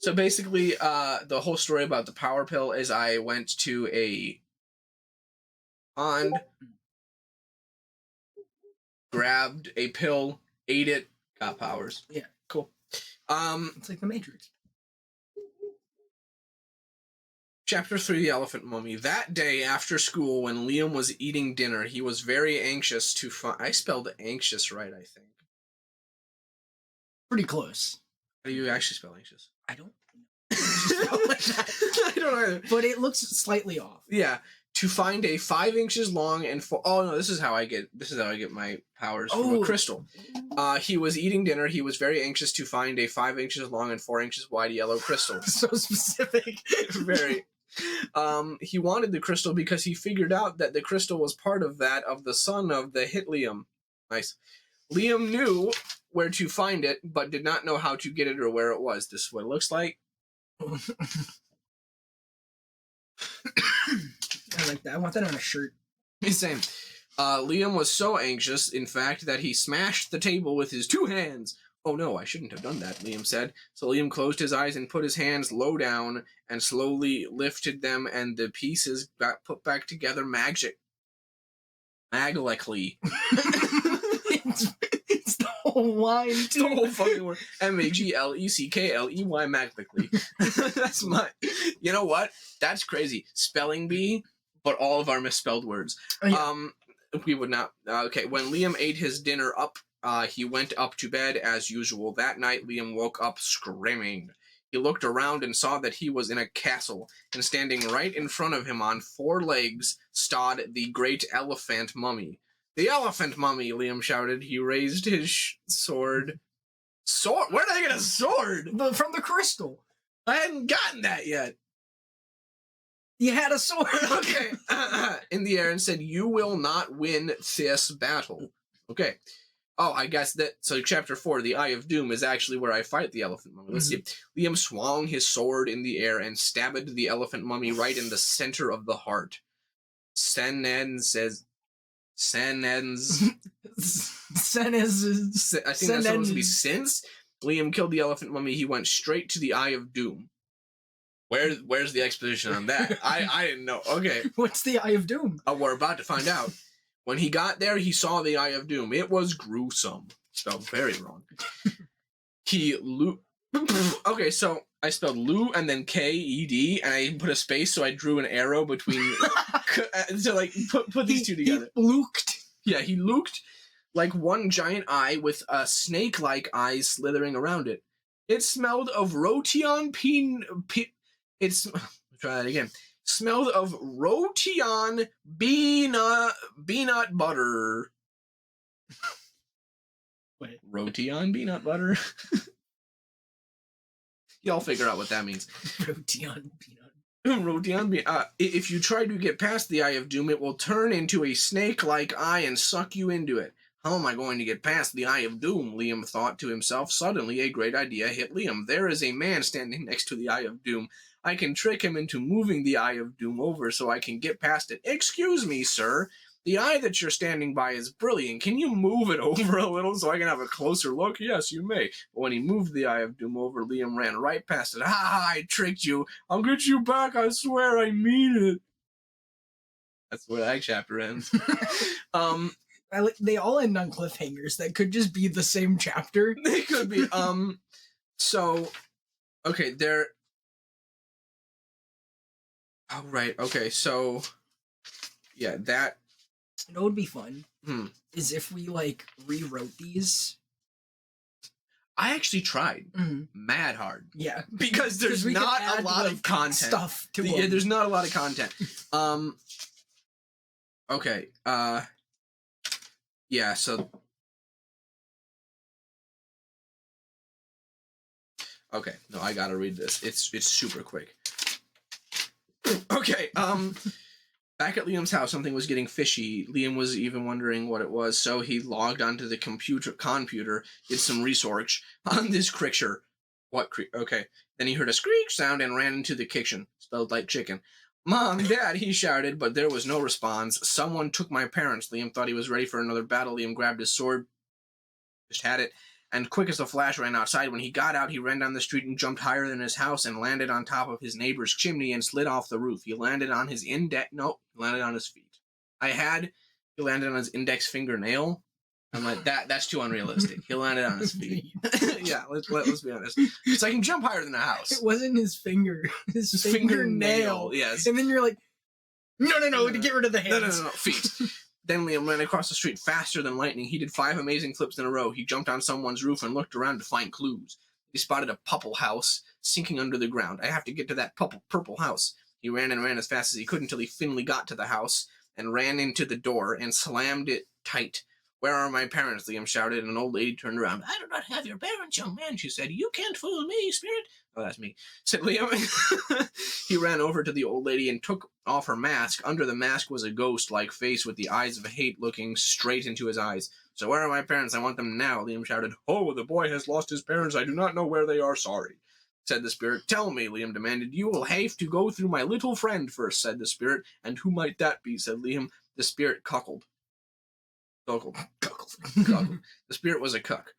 A: the whole story about the power pill is I went to a pond, grabbed a pill, ate it, got powers.
B: Yeah.
A: Cool.
B: It's like the Matrix.
A: Chapter 3, The Elephant Mummy. That day after school, when Liam was eating dinner, he was very anxious to find... I spelled anxious right, I think.
B: Pretty close.
A: How do you actually spell anxious?
B: I don't know.
A: I don't either.
B: But it looks slightly off.
A: Yeah. To find a 5 inches long and 4... Oh, no, this is how I get my powers from a crystal. He was eating dinner. He was very anxious to find a 5 inches long and 4 inches wide yellow crystal.
B: So specific.
A: Very... he wanted the crystal because he figured out that the crystal was part of that of the son of the hit Liam. Nice. Liam knew where to find it, but did not know how to get it or where it was. This is what it looks like.
B: I like that. I want that on a shirt.
A: Same. Liam was so anxious, in fact, that he smashed the table with his 2 hands. Oh no, I shouldn't have done that, Liam said. So Liam closed his eyes and put his hands low down and slowly lifted them, and the pieces got put back together magically.
B: It's the whole line, too.
A: It's the whole fucking word. MAGLECKLEY magically. That's my... You know what? That's crazy. Spelling bee, but all of our misspelled words.
B: Oh, yeah.
A: We would not... okay, when Liam ate his dinner up, he went up to bed as usual. That night, Liam woke up screaming. He looked around and saw that he was in a castle, and standing right in front of him on 4 legs stood the great elephant mummy. The elephant mummy, Liam shouted. He raised his sword. Sword? Where did I get a sword?
B: From the crystal.
A: I hadn't gotten that yet.
B: You had a sword.
A: Okay. In the air and said, "You will not win this battle." Okay. Oh, I guess that... So chapter 4, the Eye of Doom, is actually where I fight the elephant mummy. Let's see. Liam swung his sword in the air and stabbed the elephant mummy right in the center of the heart. Senen says... Senens...
B: Senens...
A: I think that's supposed to be since. Liam killed the elephant mummy. He went straight to the Eye of Doom. Where's the exposition on that? I didn't know. Okay.
B: What's the Eye of Doom?
A: We're about to find out. When he got there, he saw the Eye of Doom. It was gruesome. Spelled very wrong. Okay, so I spelled Lou and then K-E-D, and I put a space, so I drew an arrow between... to, like, put these two together.
B: He looked.
A: Yeah, he looked like one giant eye with a snake-like eyes slithering around it. It smelled of Rotion try that again. Smelled of Rotion peanut butter.
B: Wait.
A: Rotion peanut butter? Y'all figure out what that means.
B: Rotion peanut.
A: Rotion if you try to get past the Eye of Doom, it will turn into a snake-like eye and suck you into it. How am I going to get past the Eye of Doom? Liam thought to himself. Suddenly, a great idea hit Liam. There is a man standing next to the Eye of Doom. I can trick him into moving the Eye of Doom over so I can get past it. Excuse me, sir. The eye that you're standing by is brilliant. Can you move it over a little so I can have a closer look? Yes, you may. But when he moved the eye of doom over, Liam ran right past it. Ha ha, I tricked you. I'll get you back, I swear, I mean it. That's where that chapter ends.
B: They all end on cliffhangers that could just be the same chapter.
A: They could be. So, okay, there. Oh, right. Okay, so, yeah, that.
B: You know what would be fun? Is if we, like, rewrote these.
A: I actually tried mad hard.
B: Yeah.
A: Because there's not a lot of content.
B: Stuff to
A: yeah, there's not a lot of content. Okay. Yeah, so. Okay, no, I gotta read this. It's super quick. Okay, back at Liam's house, something was getting fishy. Liam was even wondering what it was, so he logged onto the computer, did some research on this creature. Okay. Then he heard a screech sound and ran into the kitchen, spelled like chicken. Mom, Dad, he shouted, but there was no response. Someone took my parents. Liam thought he was ready for another battle. Liam grabbed his sword, just had it, and quick as a flash ran outside. When he got out, he ran down the street and jumped higher than his house and landed on top of his neighbor's chimney and slid off the roof. He landed on his he landed on his feet. He landed on his index fingernail. I'm like, that's too unrealistic. He landed on his feet. Yeah, let's be honest. Because I can jump higher than a house.
B: It wasn't his finger. His fingernail.
A: Yes.
B: And then you're like, no, to get rid of the hands.
A: No, feet. Then Liam ran across the street faster than lightning. He did 5 amazing flips in a row. He jumped on someone's roof and looked around to find clues. He spotted a purple house sinking under the ground. I have to get to that purple house. He ran and ran as fast as he could until he finally got to the house and ran into the door and slammed it tight. Where are my parents? Liam shouted, and an old lady turned around. I do not have your parents, young man, she said. You can't fool me, spirit. Oh, that's me, said Liam. He ran over to the old lady and took off her mask. Under the mask was a ghost-like face with the eyes of hate looking straight into his eyes. So where are my parents? I want them now, Liam shouted. Oh, the boy has lost his parents. I do not know where they are. Sorry, said the spirit. Tell me, Liam demanded. You will have to go through my little friend first, said the spirit. And who might that be, said Liam. The spirit cuckolded. The spirit was a cuck.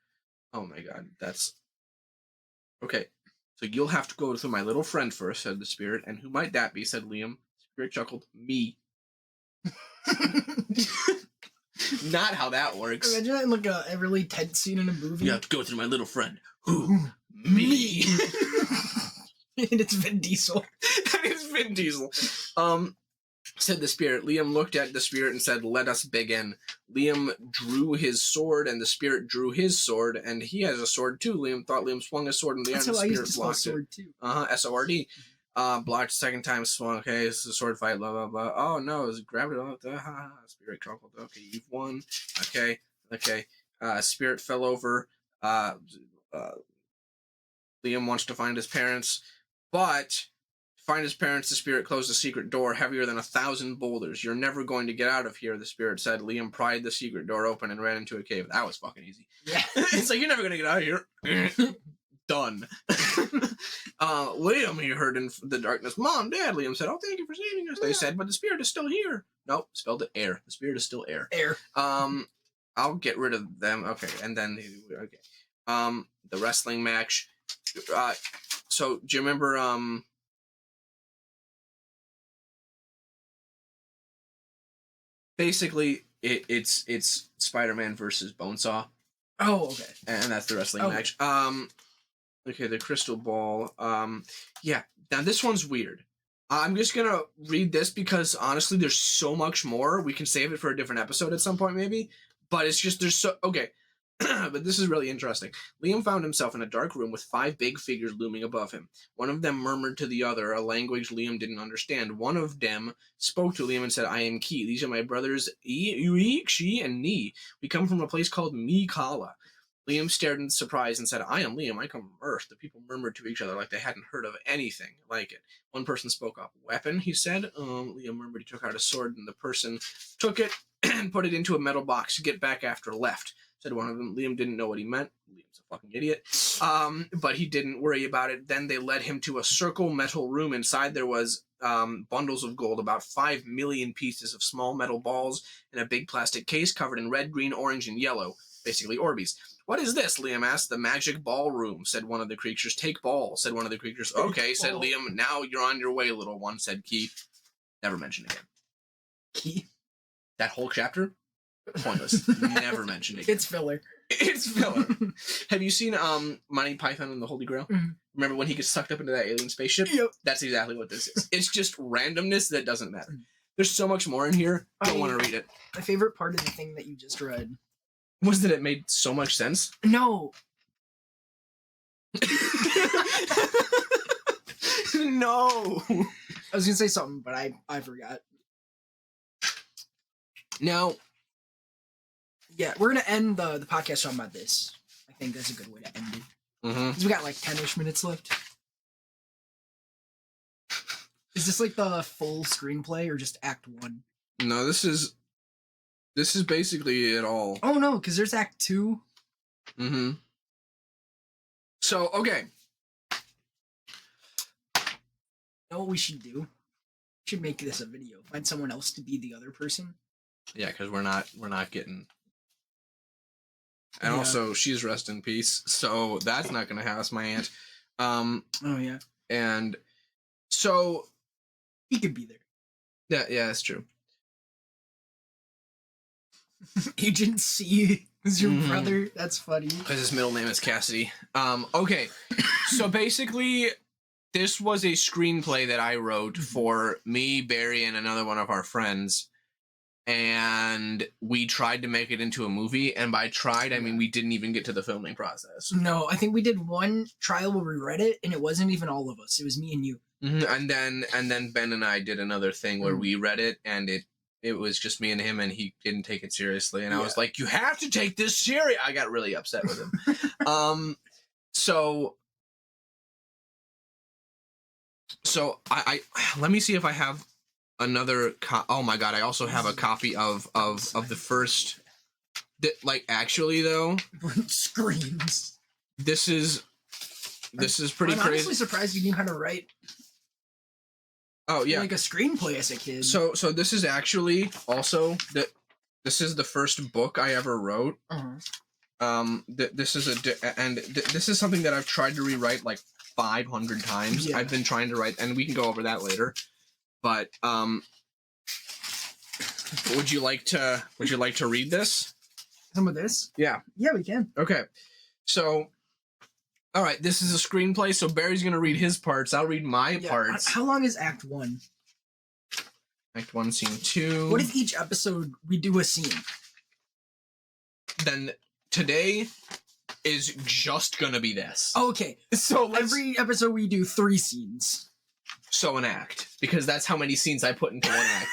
A: Oh my god, that's... Okay, so you'll have to go through my little friend first, said the spirit. And who might that be, said Liam. The spirit chuckled. Me. Not how that works.
B: Imagine that in like a really tense scene in a movie.
A: You have to go through my little friend. Who? Me.
B: And it's Vin Diesel.
A: It's Vin Diesel. Said the spirit. Liam looked at the spirit and said, let us begin. Liam drew his sword, and the spirit drew his sword, and he has a sword too. Liam thought Liam swung his sword in the air, and the spirit blocked it.
B: Too.
A: S-O-R-D. Blocked second time, swung. Okay, it's a sword fight, blah, blah, blah. Oh, no, it grabbed it off. Spirit crumpled. Okay, you've won. Okay. Spirit fell over. Liam wants to find his parents, but... Find his parents, the spirit closed a secret door heavier than 1,000 boulders. You're never going to get out of here, the spirit said. Liam pried the secret door open and ran into a cave. That was fucking easy.
B: Yeah.
A: It's like, you're never going to get out of here. Done. Liam, he heard in the darkness. Mom, Dad, Liam said. Oh, thank you for saving us, they said. But the spirit is still here. Nope, spelled it air. The spirit is still air.
B: Air.
A: I'll get rid of them. Okay, and then, okay. The wrestling match. So, do you remember, basically, it's Spider-Man versus Bonesaw.
B: Oh, okay.
A: And that's the wrestling match. Okay, the crystal ball. Yeah. Now this one's weird. I'm just gonna read this because honestly, there's so much more. We can save it for a different episode at some point, maybe. But it's just okay. But this is really interesting. Liam found himself in a dark room with 5 big figures looming above him. One of them murmured to the other, a language Liam didn't understand. One of them spoke to Liam and said, I am Ki. These are my brothers Ui, Shi, and Ni. We come from a place called Mikala. Liam stared in surprise and said, I am Liam. I come from Earth. The people murmured to each other like they hadn't heard of anything like it. One person spoke up. Weapon, he said. Liam murmured. He took out a sword, and the person took it and put it into a metal box to get back after left. Said one of them. Liam didn't know what he meant. Liam's a fucking idiot. But he didn't worry about it. Then they led him to a circle metal room. Inside there was bundles of gold, about 5 million pieces of small metal balls in a big plastic case covered in red, green, orange, and yellow, basically Orbeez. What is this? Liam asked. The magic ballroom, said one of the creatures. Take ball, said one of the creatures. Okay, said Liam. Now you're on your way, little one, said Key. Never mentioned again.
B: Key?
A: That whole chapter? Pointless. Never mentioned again.
B: It's filler.
A: It's filler. Have you seen Monty Python and the Holy Grail?
B: Mm-hmm.
A: Remember when he gets sucked up into that alien spaceship?
B: Yep.
A: That's exactly what this is. It's just randomness that doesn't matter. There's so much more in here. Don't want to read it.
B: My favorite part of the thing that you just read
A: was that it made so much sense.
B: No.
A: No.
B: I was gonna say something, but I forgot.
A: Now,
B: yeah, we're gonna end the podcast talking about this. I think that's a good way to end it. Because we got like 10-ish minutes left. Is this like the full screenplay or just Act 1?
A: No, this is basically it all.
B: Oh no, because there's Act 2.
A: So, okay.
B: You know what we should do? We should make this a video. Find someone else to be the other person.
A: Yeah, because we're not getting. And
B: Yeah.
A: also, she's rest in peace, so that's not going to house my aunt.
B: Oh yeah,
A: and so
B: he could be there.
A: Yeah, that's true.
B: Agent C is your brother. That's funny.
A: Because his middle name is Cassidy. Okay, so basically, this was a screenplay that I wrote for me, Barry, and another one of our friends. And we tried to make it into a movie, and by tried, I mean we didn't even get to the filming process.
B: No, I think we did one trial where we read it, and it wasn't even all of us. It was me and you.
A: And then Ben and I did another thing where we read it, and it was just me and him, and he didn't take it seriously. And I was like, "You have to take this serious." I got really upset with him. So I let me see if I have another oh my god, I also have a copy of the first like actually though
B: screams.
A: This is pretty
B: I'm
A: crazy.
B: honestly surprised you knew how to write
A: like
B: a screenplay as a kid.
A: So this is actually also this is the first book I ever wrote. This is something that I've tried to rewrite like 500 times.
B: Yeah.
A: I've been trying to write, and we can go over that later. But would you like to read this?
B: Some of this?
A: Yeah.
B: Yeah, we can.
A: Okay. So, all right, this is a screenplay, so Barry's going to read his parts. I'll read my parts.
B: How long is Act 1?
A: Act 1, Scene 2.
B: What if each episode we do a scene?
A: Then today is just going to be this.
B: Okay.
A: So
B: every episode we do 3 scenes.
A: So an act, because that's how many scenes I put into one act.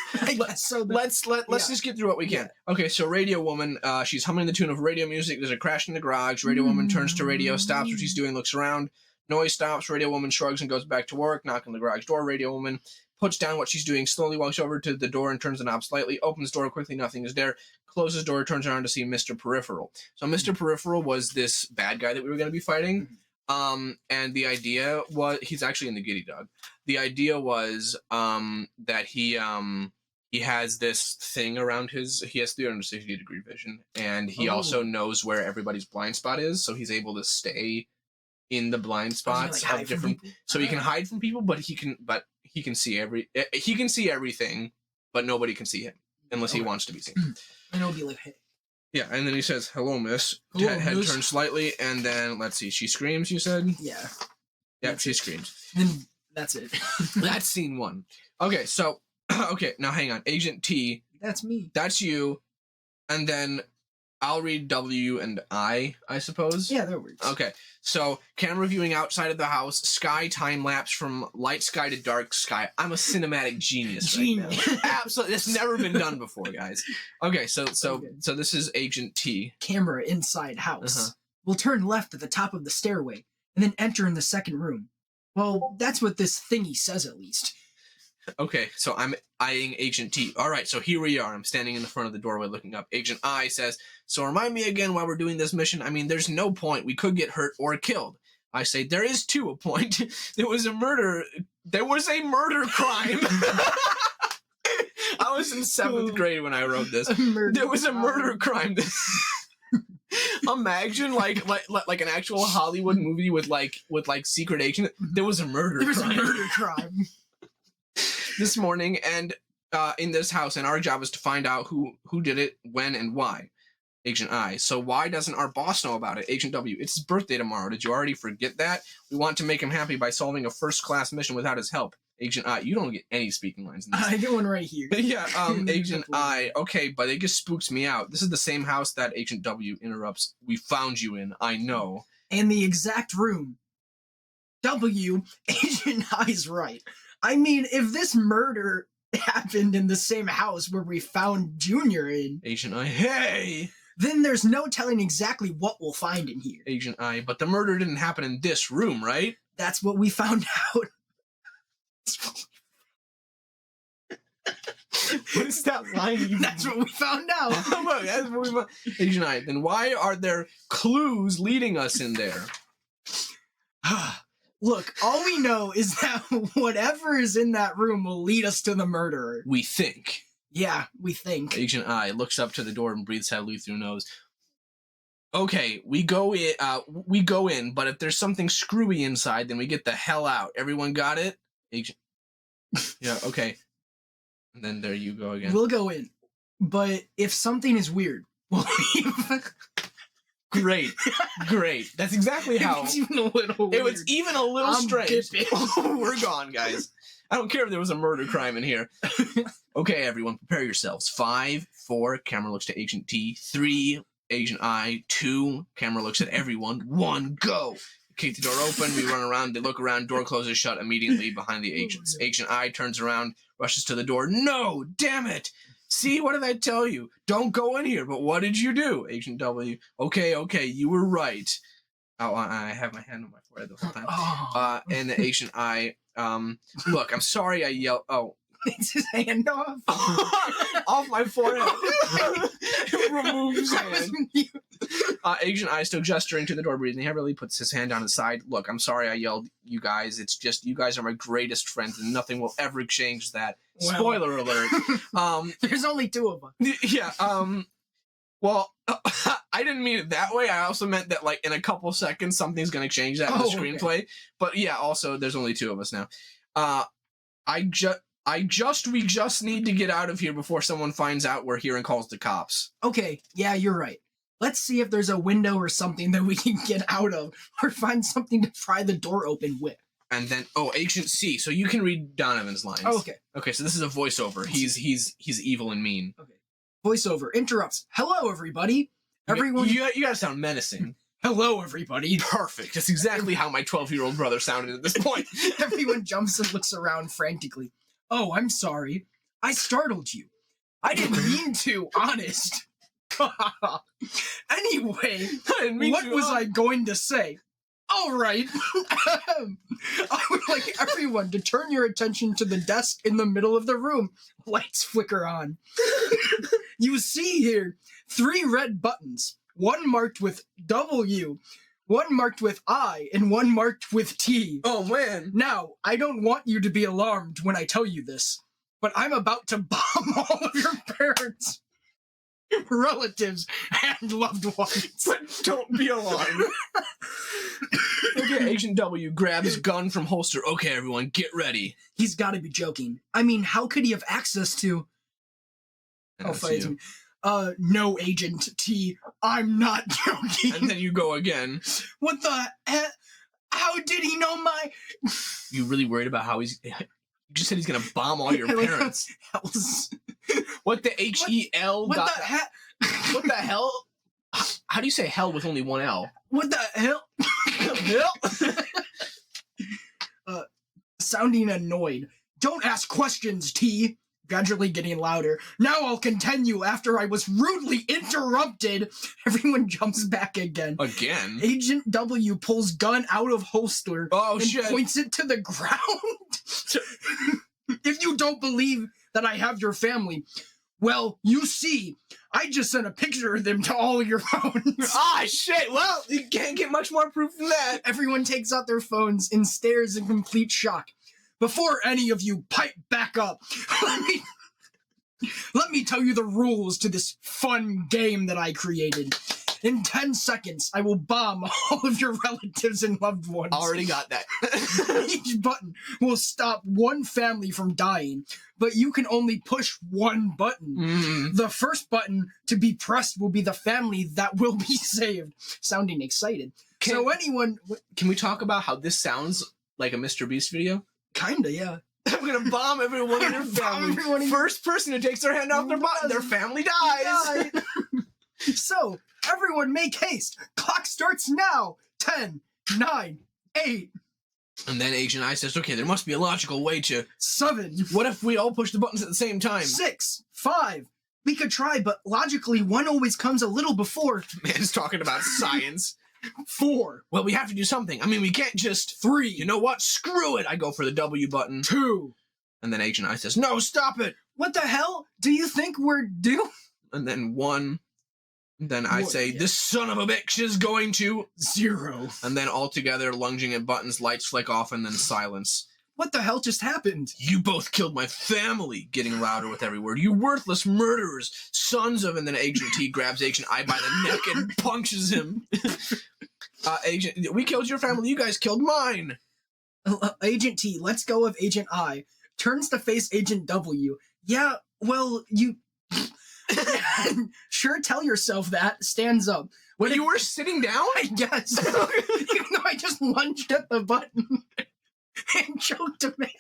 A: Let's just get through what we can. Okay, so Radio Woman, she's humming the tune of radio music. There's a crash in the garage. Radio Woman turns to radio, stops what she's doing, looks around. Noise stops. Radio Woman shrugs and goes back to work. Knock on the garage door. Radio Woman puts down what she's doing, slowly walks over to the door and turns the knob slightly. Opens the door quickly. Nothing is there. Closes door. Turns around to see Mr. Peripheral. So Mr. Peripheral was this bad guy that we were going to be fighting. And the idea was he's actually in the Giddy Dog. The idea was that he has this thing around he has 360-degree vision, and he also knows where everybody's blind spot is, so he's able to stay in the blind spots of different. So he can hide from people, but he can see everything, but nobody can see him unless he wants to be seen.
B: And it'll be like, hey.
A: Yeah, and then he says, "Hello, miss."
B: Hello,
A: Head
B: miss.
A: turns slightly, and then let's see. She screams. You said,
B: Yeah.
A: "Yeah, she screams."
B: Then that's it.
A: That's scene 1. Okay, so okay, now hang on. Agent T.
B: That's me.
A: That's you, and then I'll read W and I suppose.
B: Yeah, that works.
A: Okay, so camera viewing outside of the house. Sky time lapse from light sky to dark sky. I'm a cinematic genius. Right now. Absolutely, it's never been done before, guys. Okay, so this is Agent T.
B: Camera inside house. We'll turn left at the top of the stairway and then enter in the second room. Well, that's what this thingy says, at least.
A: Okay, so I'm eyeing Agent T. All right, so here we are. I'm standing in the front of the doorway looking up. Agent I says, "So remind me again why we're doing this mission. I mean, there's no point. We could get hurt or killed." I say, "There is too a point. There was a murder there was a murder crime. I was in 7th grade when I wrote this. There was a murder crime. Imagine like an actual Hollywood movie with secret agent. There was a murder.
B: There was
A: crime.
B: a murder crime
A: This morning, and in this house, and our job is to find out who did it, when, and why. Agent I. So why doesn't our boss know about it? Agent W. It's his birthday tomorrow. Did you already forget that? We want to make him happy by solving a first-class mission without his help. Agent I. You don't get any speaking lines in this.
B: I get one right here.
A: Yeah, Agent I. Okay, but it just spooks me out. This is the same house that Agent W interrupts. We found you in. I know.
B: And the exact room. W. Agent I's right. I mean, if this murder happened in the same house where we found Junior in,
A: Agent I. Hey!
B: then there's no telling exactly what we'll find in here.
A: Agent I. But the murder didn't happen in this room, right?
B: That's what we found out.
A: What is that line even?
B: That's what we found out.
A: Look, that's what we found. Agent I. Then why are there clues leading us in there?
B: Look, all we know is that whatever is in that room will lead us to the murderer.
A: We think.
B: Yeah, we think.
A: Agent I looks up to the door and breathes heavily through nose. Okay, we go in, but if there's something screwy inside, then we get the hell out. Everyone got it? Agent. Yeah, okay. And then there you go again.
B: We'll go in, but if something is weird, we'll leave.
A: Great. That's exactly how.
B: It was even a little weird.
A: It was even a little
B: I'm
A: strange.
B: dipping.
A: We're gone, guys. I don't care if there was a murder crime in here. Okay, everyone, prepare yourselves. 5, 4, camera looks to Agent T. 3, Agent I. 2, camera looks at everyone. 1, go! Kick the door open, we run around, they look around, door closes shut immediately behind the agents. Agent I turns around, rushes to the door. No! Damn it! See, what did I tell you? Don't go in here, but what did you do? Agent W. Okay, you were right. Oh, I have my hand on my forehead the whole time.
B: Oh.
A: And the Agent I, look, I'm sorry I yelled. Oh.
B: Takes his hand off.
A: Off my forehead. Removes hand. Agent I still gesturing to the door, breathing heavily, puts his hand on his side. Look, I'm sorry I yelled, you guys. It's just, you guys are my greatest friends, and nothing will ever change that. Well, spoiler alert.
B: There's only 2 of them.
A: Yeah, well, I didn't mean it that way. I also meant that, like, in a couple seconds, something's going to change that in the screenplay. Okay. But yeah, also, there's only 2 of us now. We just need to get out of here before someone finds out we're here and calls the cops.
B: Okay, yeah, you're right. Let's see if there's a window or something that we can get out of, or find something to pry the door open with.
A: And then, Agent C. So you can read Donovan's lines.
B: Oh, okay.
A: Okay, so this is a voiceover. He's evil and mean.
B: Okay. Voiceover interrupts. Hello, everybody. Everyone.
A: You gotta sound menacing.
B: Hello, everybody.
A: Perfect. That's exactly how my 12-year-old brother sounded at this point.
B: Everyone jumps and looks around frantically. Oh, I'm sorry. I startled you. I didn't mean to, honest. Anyway, what was I going to say? All right. I would like everyone to turn your attention to the desk in the middle of the room. Lights flicker on. You see here 3 red buttons. One marked with W, one marked with I, and one marked with T.
A: Oh, man.
B: Now, I don't want you to be alarmed when I tell you this, but I'm about to bomb all of your parents, relatives, and loved ones.
A: But don't be alarmed. Okay, Agent W grabs gun from holster. Okay, everyone, get ready.
B: He's got to be joking. I mean, how could he have access to...
A: Oh, fight me.
B: No, Agent T, I'm not joking.
A: And then you go again.
B: What the heck? How did he know my...
A: You really worried about how he's... You just said he's gonna bomb all your parents. What the H-E-L?
B: What the heck?
A: What the hell? How do you say hell with only one L?
B: What the hell? Sounding annoyed. Don't ask questions, T. Gradually getting louder. Now I'll continue after I was rudely interrupted. Everyone jumps back again.
A: Again?
B: Agent W pulls gun out of holster and
A: shit.
B: Points it to the ground. If you don't believe that I have your family, well, you see, I just sent a picture of them to all your phones.
A: Shit. Well, you can't get much more proof than that.
B: Everyone takes out their phones and stares in complete shock. before any of you pipe back up, let me tell you the rules to this fun game that I created. In 10 seconds, I will bomb all of your relatives and loved ones.
A: Already got that.
B: Each button will stop one family from dying, but you can only push one button. The first button to be pressed will be the family that will be saved. Sounding excited. Can
A: we talk about how this sounds like a Mr. Beast video?
B: Kinda, yeah.
A: I'm gonna bomb everyone in your family. First person who takes their hand off their button, their family dies.
B: So, everyone make haste. Clock starts now. 10, 9, 8.
A: And then Agent I says, okay, there must be a logical way to...
B: 7.
A: What if we all push the buttons at the same time?
B: 6, 5. We could try, but logically, one always comes a little before.
A: Man's talking about science.
B: 4.
A: Well, we have to do something. I mean, we can't just...
B: 3.
A: You know what? Screw it. I go for the W button.
B: 2.
A: And then Agent I says, no, stop it.
B: What the hell? Do you think we're due?
A: And then 1. Then I say, this son of a bitch is going to...
B: 0.
A: And then all together, lunging at buttons, lights flick off, and then silence.
B: What the hell just happened?
A: You both killed my family, getting louder with every word. You worthless murderers, sons of... And then Agent T grabs Agent I by the neck and punches him. Agent, we killed your family, you guys killed mine.
B: Agent T, let's go of Agent I. Turns to face Agent W. Yeah, well, you... Sure, tell yourself that. Stands up.
A: When you were sitting down?
B: I guess. Even though I just lunged at the button and choked a man.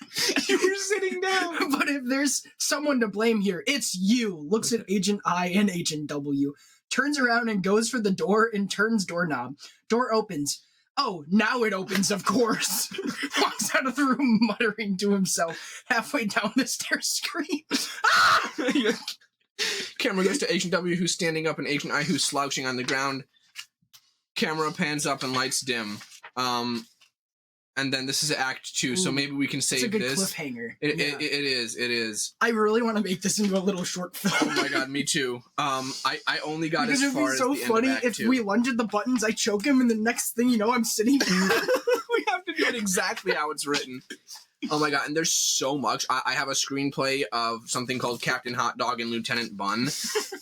A: You were sitting down.
B: But if there's someone to blame here, it's you. Looks at Agent I and Agent W. Turns around and goes for the door and turns doorknob. Door opens. Oh, now it opens, of course. Walks out of the room muttering to himself. Halfway down the stairs screams. Ah!
A: Camera goes to Agent W, who's standing up, and Agent I, who's slouching on the ground. Camera pans up and lights dim. And then this is Act 2, so maybe we can save this.
B: It's a good cliffhanger.
A: It is.
B: I really want to make this into a little short film.
A: Oh my god, me too. I only got
B: because
A: as far as the end of Act 2. Because it'd be so funny if
B: we lunge at the buttons, I choke him, and the next thing you know, I'm sitting down.
A: We have to do it exactly how it's written. Oh my god, and there's so much. I have a screenplay of something called Captain Hot Dog and Lieutenant Bun,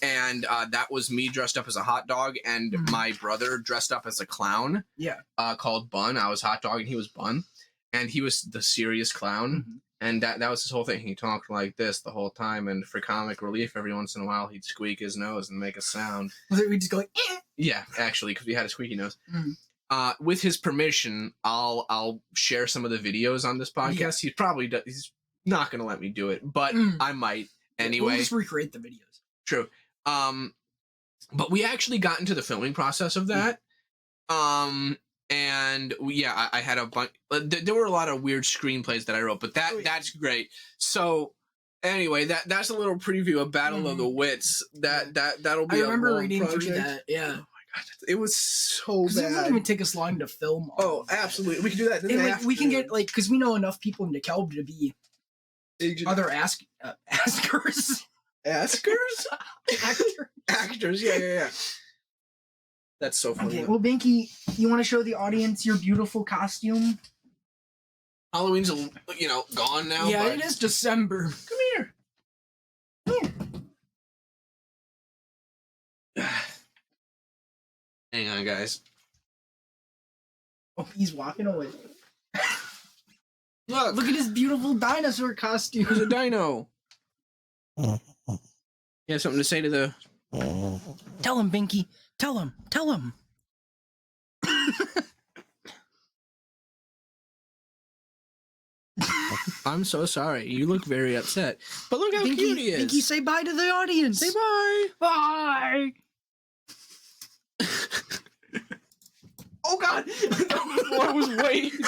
A: and that was me dressed up as a hot dog, and my brother dressed up as a clown.
B: Yeah.
A: Called Bun. I was Hot Dog, and he was Bun, and he was the serious clown, and that was his whole thing. He talked like this the whole time, and for comic relief, every once in a while, he'd squeak his nose and make a sound.
B: We just go like, eh.
A: Yeah, actually, because we had a squeaky nose. With his permission, I'll share some of the videos on this podcast. Yeah. He's not going to let me do it, but I might anyway.
B: We'll just recreate the videos.
A: True. But we actually got into the filming process of that. And I had a bunch. There were a lot of weird screenplays that I wrote, but that's great. So anyway, that's a little preview of Battle of the Wits. That'll be.
B: I remember reading
A: project.
B: through that. Yeah.
A: It was so bad.
B: It doesn't even take us long to film.
A: Oh, absolutely. We can do that.
B: And we can get because we know enough people in DeKalb to be other askers.
A: Askers? Actors. Yeah. That's so funny.
B: Okay, well, Binky, you want to show the audience your beautiful costume?
A: Halloween's gone now.
B: Yeah, it is December.
A: Come here. Hang on, guys.
B: Oh, he's walking away.
A: Look
B: at his beautiful dinosaur costume.
A: He's a dino. You have something to say to the...
B: Tell him, Binky. Tell him.
A: I'm so sorry. You look very upset. But look how cute he is.
B: Binky, say bye to the audience.
A: Say bye.
B: Bye.
A: Oh, God. I was waiting.